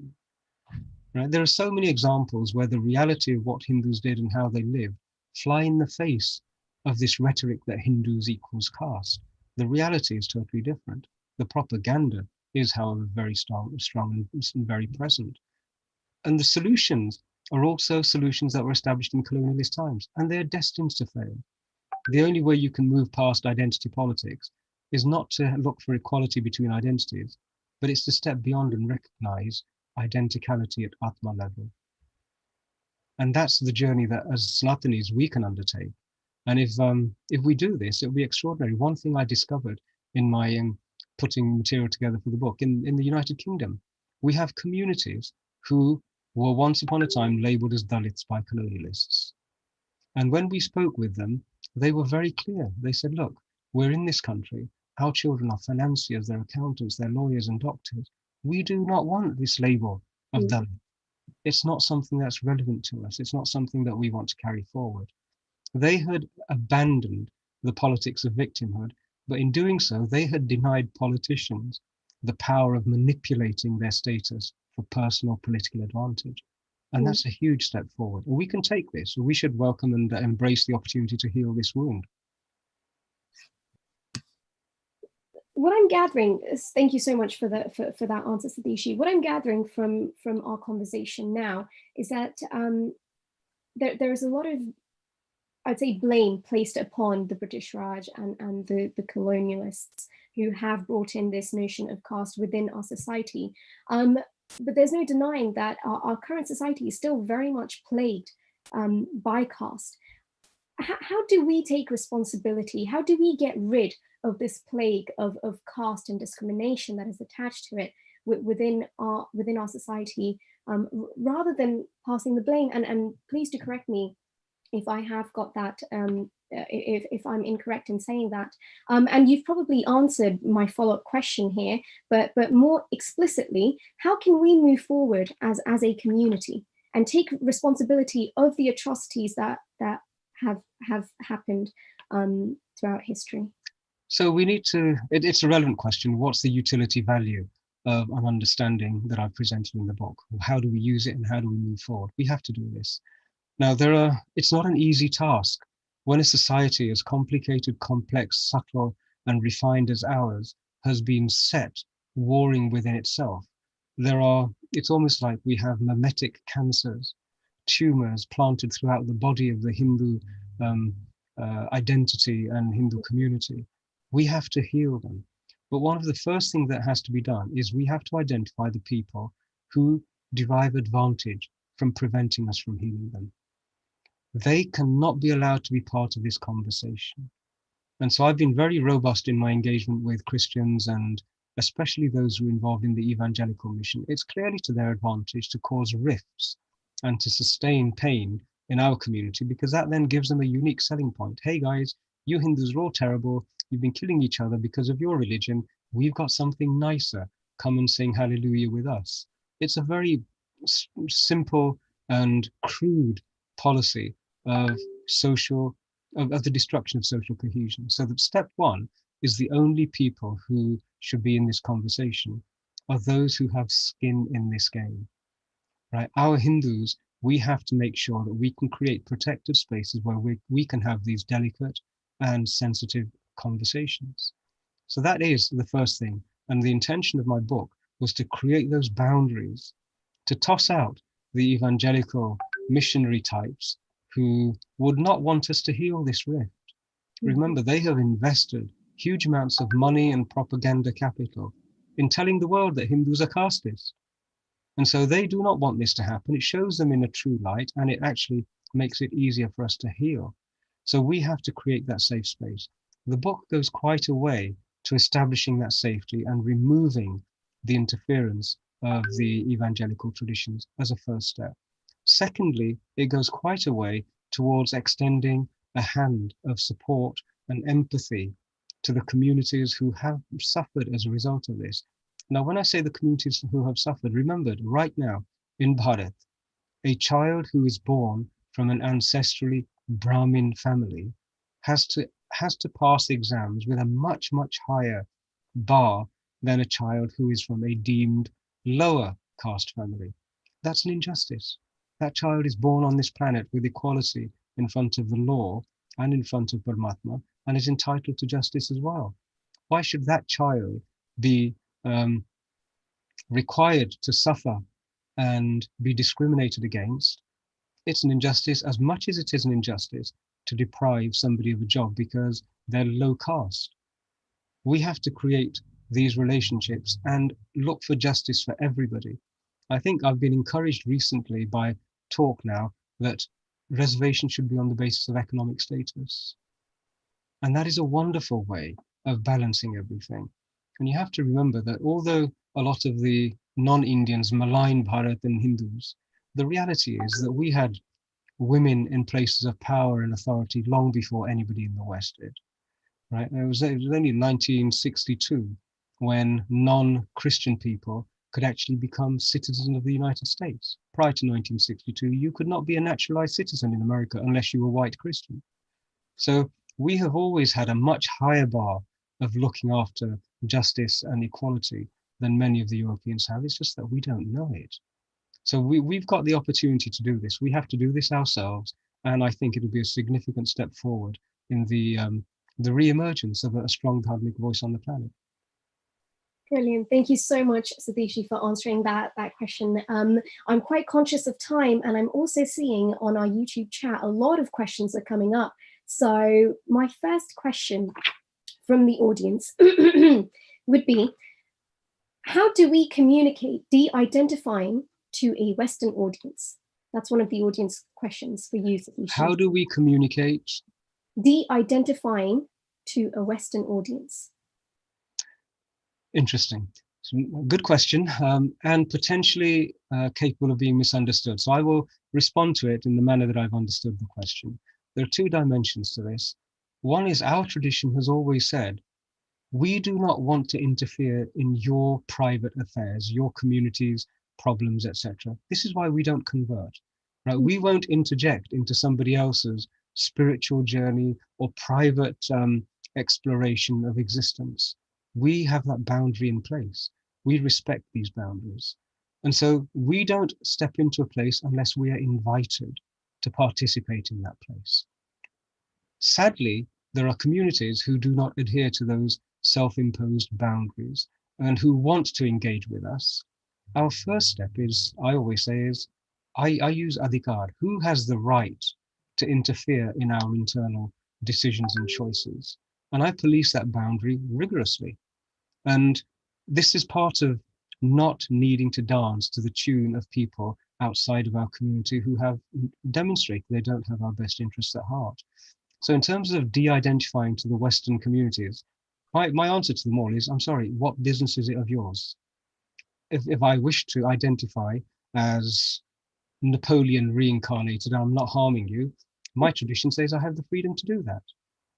Right? There are so many examples where the reality of what Hindus did and how they lived fly in the face of this rhetoric that Hindus equals caste. The reality is totally different. The propaganda is, however, very strong and very present. And the solutions are also solutions that were established in colonialist times, and they're destined to fail. The only way you can move past identity politics is not to look for equality between identities, but it's to step beyond and recognize identicality at Atma level. And that's the journey that as Sanatanis we can undertake. And if we do this, it'll be extraordinary. One thing I discovered in my putting material together for the book, in the United Kingdom, we have communities who were once upon a time labeled as Dalits by colonialists. And when we spoke with them, they were very clear. They said, look, we're in this country. Our children are financiers, they're accountants, they're lawyers and doctors. We do not want this label of Dalit. It's not something that's relevant to us. It's not something that we want to carry forward. They had abandoned the politics of victimhood, but in doing so, they had denied politicians the power of manipulating their status for personal political advantage. And that's a huge step forward. We can take this. We should welcome and embrace the opportunity to heal this wound. What I'm gathering is, thank you so much for that answer, Satishi. What I'm gathering from our conversation now is that there's a lot of, I'd say, blame placed upon the British Raj and the colonialists who have brought in this notion of caste within our society. But there's no denying that our current society is still very much plagued by caste. How do we take responsibility? How do we get rid of this plague of caste and discrimination that is attached to it within our society, rather than passing the blame? And please do correct me if I have got that, if I'm incorrect in saying that. And you've probably answered my follow-up question here, but more explicitly, how can we move forward as a community and take responsibility of the atrocities that have happened throughout history? So we need to, it's a relevant question. What's the utility value of an understanding that I've presented in the book? How do we use it and how do we move forward? We have to do this. Now, it's not an easy task. When a society as complicated, complex, subtle, and refined as ours has been set warring within itself, it's almost like we have mimetic cancers, tumors planted throughout the body of the Hindu identity and Hindu community. We have to heal them. But one of the first things that has to be done is we have to identify the people who derive advantage from preventing us from healing them. They cannot be allowed to be part of this conversation. And so I've been very robust in my engagement with Christians and especially those who are involved in the evangelical mission. It's clearly to their advantage to cause rifts and to sustain pain in our community, because that then gives them a unique selling point. Hey guys, you Hindus are all terrible. You've been killing each other because of your religion. We've got something nicer. Come and sing hallelujah with us. It's a very simple and crude policy of the destruction of social cohesion. So that step one is the only people who should be in this conversation are those who have skin in this game, right? Our Hindus, we have to make sure that we can create protected spaces where we can have these delicate and sensitive conversations. So that is the first thing. And the intention of my book was to create those boundaries, to toss out the evangelical missionary types who would not want us to heal this rift. Remember, they have invested huge amounts of money and propaganda capital in telling the world that Hindus are casteist. And so they do not want this to happen. It shows them in a true light, and it actually makes it easier for us to heal. So we have to create that safe space. The book goes quite a way to establishing that safety and removing the interference of the evangelical traditions as a first step. Secondly, it goes quite a way towards extending a hand of support and empathy to the communities who have suffered as a result of this. Now, when I say the communities who have suffered, remember, right now in Bharat, a child who is born from an ancestrally Brahmin family has to pass exams with a much, much higher bar than a child who is from a deemed lower caste family. That's an injustice. That child is born on this planet with equality in front of the law and in front of Paramatma, and is entitled to justice as well. Why should that child be required to suffer and be discriminated against? It's an injustice as much as it is an injustice to deprive somebody of a job because they're low caste. We have to create these relationships and look for justice for everybody. I think I've been encouraged recently by talk now that reservation should be on the basis of economic status. And that is a wonderful way of balancing everything. And you have to remember that although a lot of the non-Indians malign Bharat and Hindus, the reality is that we had women in places of power and authority long before anybody in the West did. Right? It was only in 1962 when non-Christian people could actually become citizens of the United States. Prior to 1962, you could not be a naturalized citizen in America unless you were white Christian. So we have always had a much higher bar of looking after justice and equality than many of the Europeans have. It's just that we don't know it. So we've got the opportunity to do this. We have to do this ourselves. And I think it'll be a significant step forward in the re-emergence of a strong public voice on the planet. Brilliant. Thank you so much, Satishi, for answering that question. I'm quite conscious of time, and I'm also seeing on our YouTube chat a lot of questions are coming up. So my first question from the audience would be, how do we communicate de-identifying to a Western audience? That's one of the audience questions for you, Satishi. How do we communicate? De-identifying to a Western audience. Interesting. Good question, and potentially capable of being misunderstood. So I will respond to it in the manner that I've understood the question. There are two dimensions to this. One is our tradition has always said, we do not want to interfere in your private affairs, your community's problems, etc. This is why we don't convert. Right? We won't interject into somebody else's spiritual journey or private exploration of existence. We have that boundary in place. We respect these boundaries. And so we don't step into a place unless we are invited to participate in that place. Sadly, there are communities who do not adhere to those self-imposed boundaries and who want to engage with us. Our first step is, I always say, is I use adhikar. Who has the right to interfere in our internal decisions and choices? And I police that boundary rigorously. And this is part of not needing to dance to the tune of people outside of our community who have demonstrated they don't have our best interests at heart. So in terms of de-identifying to the Western communities, my answer to them all is, I'm sorry, what business is it of yours? If I wish to identify as Napoleon reincarnated, I'm not harming you, my tradition says I have the freedom to do that.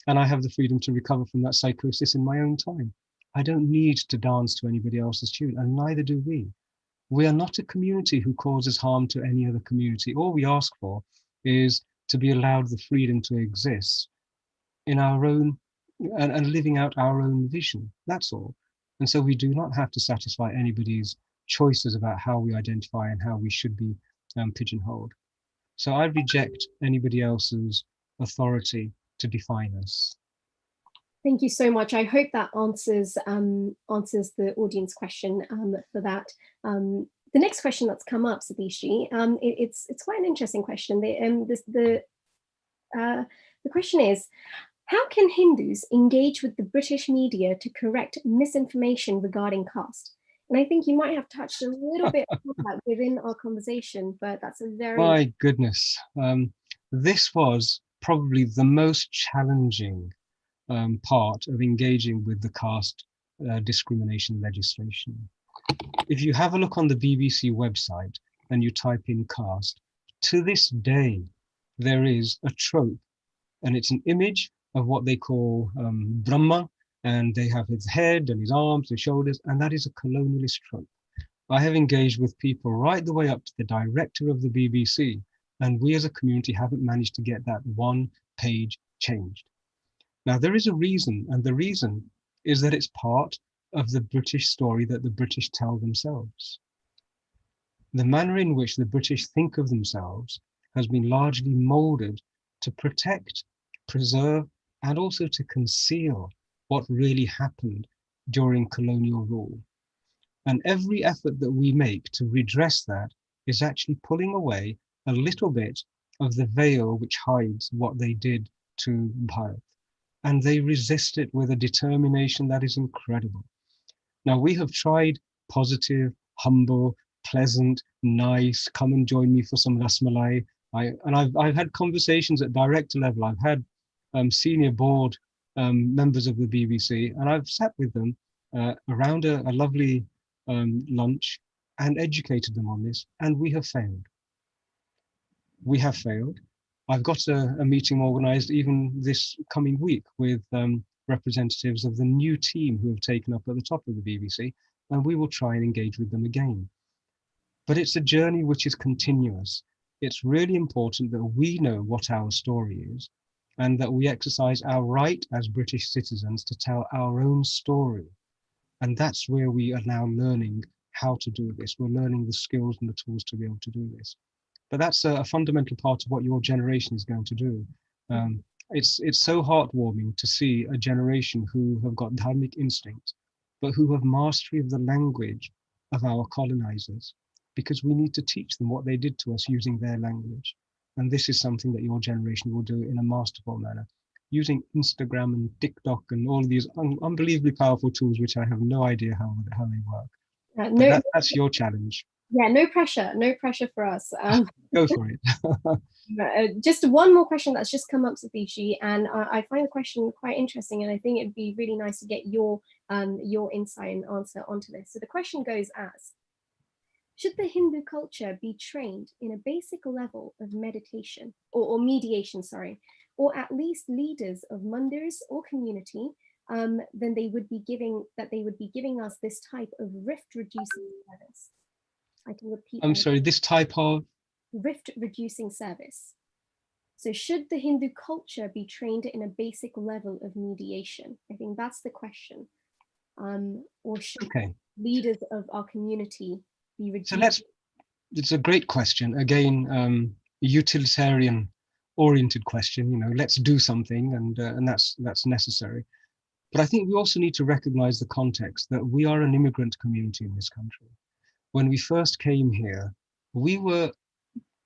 And I have the freedom to recover from that psychosis in my own time. I don't need to dance to anybody else's tune, and neither do we. We are not a community who causes harm to any other community. All we ask for is to be allowed the freedom to exist in our own and living out our own vision. That's all. And so we do not have to satisfy anybody's choices about how we identify and how we should be pigeonholed. So I reject anybody else's authority to define us. Thank you so much. I hope that answers the audience question for that. The next question that's come up, Satishji, it's quite an interesting question. The question is, how can Hindus engage with the British media to correct misinformation regarding caste? And I think you might have touched a little bit on that within our conversation, but that's a very... My goodness. This was probably the most challenging part of engaging with the caste discrimination legislation. If you have a look on the BBC website and you type in caste, to this day, there is a trope, and it's an image of what they call Brahma, and they have his head and his arms, his shoulders, and that is a colonialist trope. I have engaged with people right the way up to the director of the BBC, and we as a community haven't managed to get that one page changed. Now, there is a reason, and the reason is that it's part of the British story that the British tell themselves. The manner in which the British think of themselves has been largely molded to protect, preserve, and also to conceal what really happened during colonial rule. And every effort that we make to redress that is actually pulling away a little bit of the veil which hides what they did to Bharat. And they resist it with a determination that is incredible. Now, we have tried positive, humble, pleasant, nice, come and join me for some rasmalai. I've had conversations at director level. I've had senior board members of the BBC, and I've sat with them around a lovely lunch and educated them on this, and we have failed. We have failed. I've got a meeting organized even this coming week with representatives of the new team who have taken up at the top of the BBC, and we will try and engage with them again. But it's a journey which is continuous. It's really important that we know what our story is and that we exercise our right as British citizens to tell our own story. And that's where we are now learning how to do this. We're learning the skills and the tools to be able to do this. But that's a fundamental part of what your generation is going to do. It's so heartwarming to see a generation who have got dharmic instinct, but who have mastery of the language of our colonizers, because we need to teach them what they did to us using their language. And this is something that your generation will do in a masterful manner, using Instagram and TikTok and all of these unbelievably powerful tools, which I have no idea how they work. That's your challenge. Yeah, no pressure for us. Go for it. Just one more question that's just come up, Satishji, and I find the question quite interesting, and I think it'd be really nice to get your insight and answer onto this. So the question goes as, should the Hindu culture be trained in a basic level of meditation or mediation, or at least leaders of mandirs or community, then they would be giving us this type of rift reducing service? I can repeat. I'm sorry, this type of rift reducing service. So should the Hindu culture be trained in a basic level of mediation? I think that's the question. Or should leaders of our community be reduced? So it's a great question. Again, utilitarian oriented question, let's do something, and that's necessary. But I think we also need to recognize the context that we are an immigrant community in this country. When we first came here, we were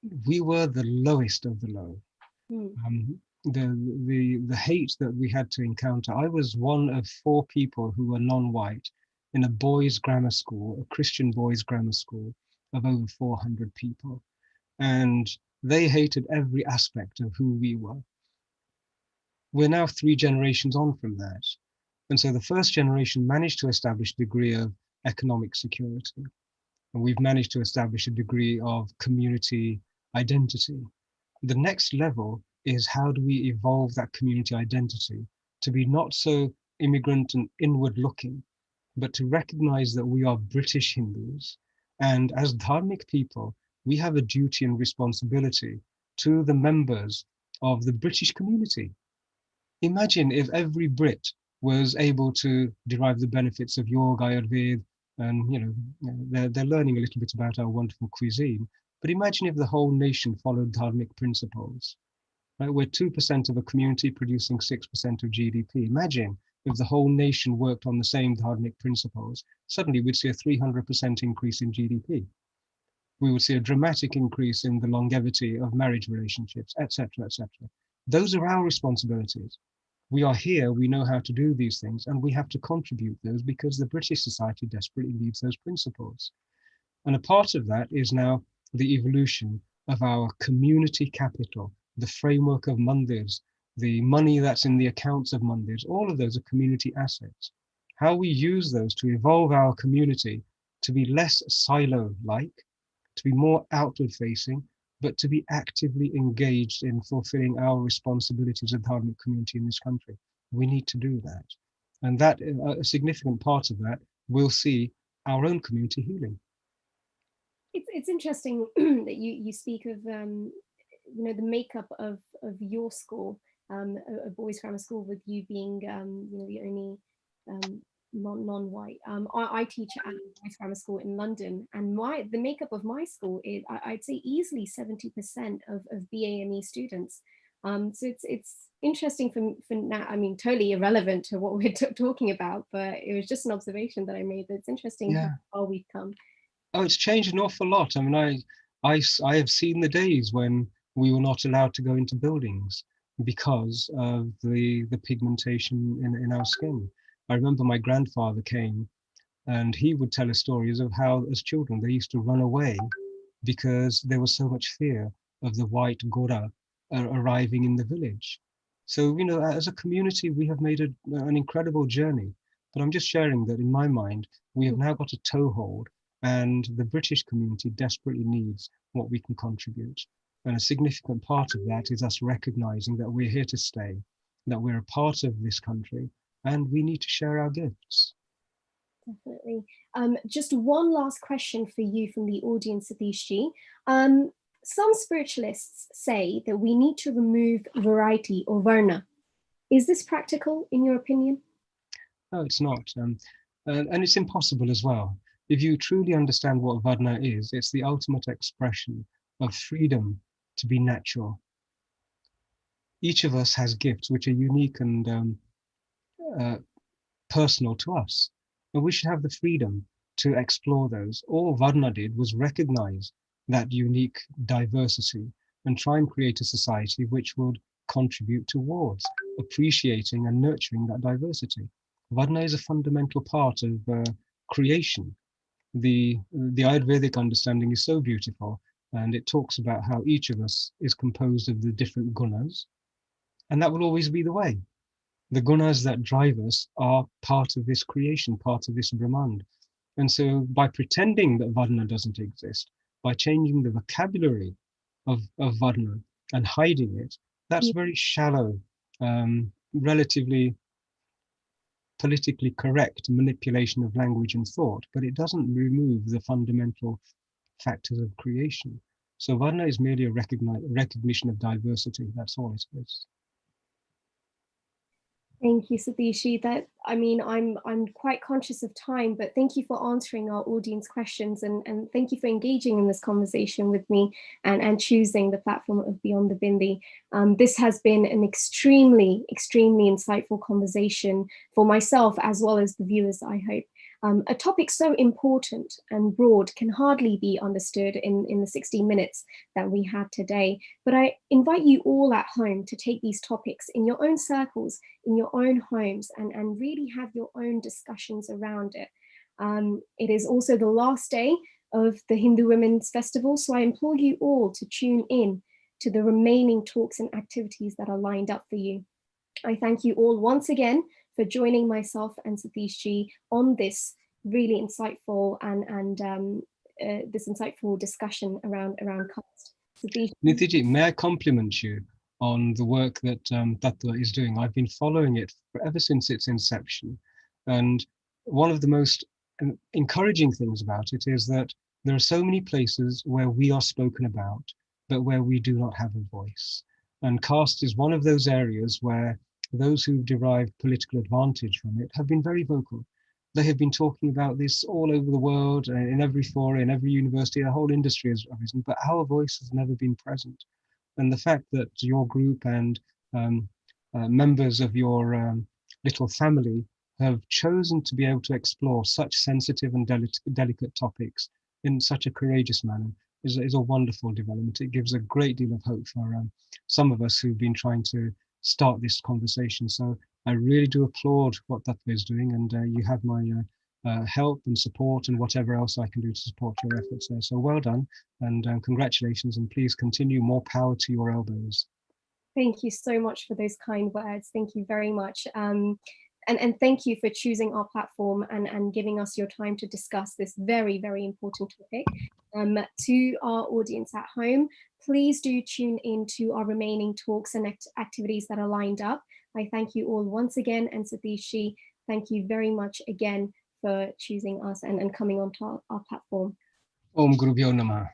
the lowest of the low. The hate that we had to encounter. I was one of 4 people who were non-white in a boys' grammar school, a Christian boys' grammar school of over 400 people. And they hated every aspect of who we were. We're now 3 generations on from that. And so the first generation managed to establish a degree of economic security. And we've managed to establish a degree of community identity. The next level is, how do we evolve that community identity to be not so immigrant and inward looking, but to recognize that we are British Hindus. And as dharmic people, we have a duty and responsibility to the members of the British community. Imagine if every Brit was able to derive the benefits of yoga, Ayurveda, and they're learning a little bit about our wonderful cuisine. But imagine if the whole nation followed dharmic principles. Right? We're 2% of a community producing 6% of GDP. Imagine if the whole nation worked on the same dharmic principles. Suddenly we'd see a 300% increase in GDP. we would see a dramatic increase in the longevity of marriage relationships, etc., etc. Those are our responsibilities. We are here, we know how to do these things, and we have to contribute those because the British society desperately needs those principles. And a part of that is now the evolution of our community capital, the framework of mandirs, the money that's in the accounts of mandirs. All of those are community assets. How we use those to evolve our community to be less silo-like, to be more outward facing, but to be actively engaged in fulfilling our responsibilities as a Dharmic community in this country. We need to do that. And that, a significant part of that, will see our own community healing. It's interesting that you speak of the makeup of your school, a boys' grammar school, with you being the only non-white. I teach at a boys' grammar school in London, and the makeup of my school is, I'd say, easily 70% of BAME students. So it's interesting for now. I mean, totally irrelevant to what we're talking about, but it was just an observation that I made. That it's interesting how far we've come. Oh, it's changed an awful lot. I mean, I have seen the days when we were not allowed to go into buildings because of the pigmentation in our skin. I remember my grandfather came and he would tell us stories of how, as children, they used to run away because there was so much fear of the white Gora arriving in the village. So, as a community, we have made an incredible journey. But I'm just sharing that in my mind, we have now got a toehold, and the British community desperately needs what we can contribute. And a significant part of that is us recognizing that we're here to stay, that we're a part of this country, and we need to share our gifts. Definitely. Just one last question for you from the audience, Satish Ji. Some spiritualists say that we need to remove variety or varna. Is this practical in your opinion? No, it's not. And it's impossible as well. If you truly understand what Varna is, it's the ultimate expression of freedom to be natural. Each of us has gifts which are unique and personal to us, and we should have the freedom to explore those. All Varna did was recognize that unique diversity and try and create a society which would contribute towards appreciating and nurturing that diversity. Varna is a fundamental part of creation. The Ayurvedic understanding is so beautiful, and it talks about how each of us is composed of the different gunas, and that will always be the way. The gunas that drive us are part of this creation, part of this Brahmand. And so by pretending that Varna doesn't exist, by changing the vocabulary of Varna and hiding it, that's very shallow, relatively politically correct manipulation of language and thought, but it doesn't remove the fundamental factors of creation. So Varna is merely a recognition of diversity. That's all it is. Thank you, Satish. I'm quite conscious of time, but thank you for answering our audience questions, and thank you for engaging in this conversation with me and choosing the platform of Beyond the Bindi. This has been an extremely, extremely insightful conversation for myself as well as the viewers, I hope. A topic so important and broad can hardly be understood in the 60 minutes that we had today. But I invite you all at home to take these topics in your own circles, in your own homes, and really have your own discussions around it. It is also the last day of the Hindu Women's Festival, so I implore you all to tune in to the remaining talks and activities that are lined up for you. I thank you all once again for joining myself and Satish Ji on this really insightful and this insightful discussion around caste. Neeti Ji, may I compliment you on the work that Tattva is doing? I've been following it ever since its inception, and one of the most encouraging things about it is that there are so many places where we are spoken about, but where we do not have a voice. And caste is one of those areas where those who've derived political advantage from it have been very vocal. They have been talking about this all over the world, in every forum, in every university. A whole industry has arisen, but our voice has never been present. And the fact that your group and members of your little family have chosen to be able to explore such sensitive and delicate topics in such a courageous manner is a wonderful development. It gives a great deal of hope for some of us who've been trying to start this conversation. So I really do applaud what Tatva is doing, and you have my help and support and whatever else I can do to support your efforts there. So well done, and congratulations, and please continue. More power to your elbows. Thank you so much for those kind words. Thank you very much. And thank you for choosing our platform and giving us your time to discuss this very, very important topic. To our audience at home, please do tune in to our remaining talks and activities that are lined up. I thank you all once again, and Satish, thank you very much again for choosing us and coming onto our platform. Om Guru Bhyo Namah.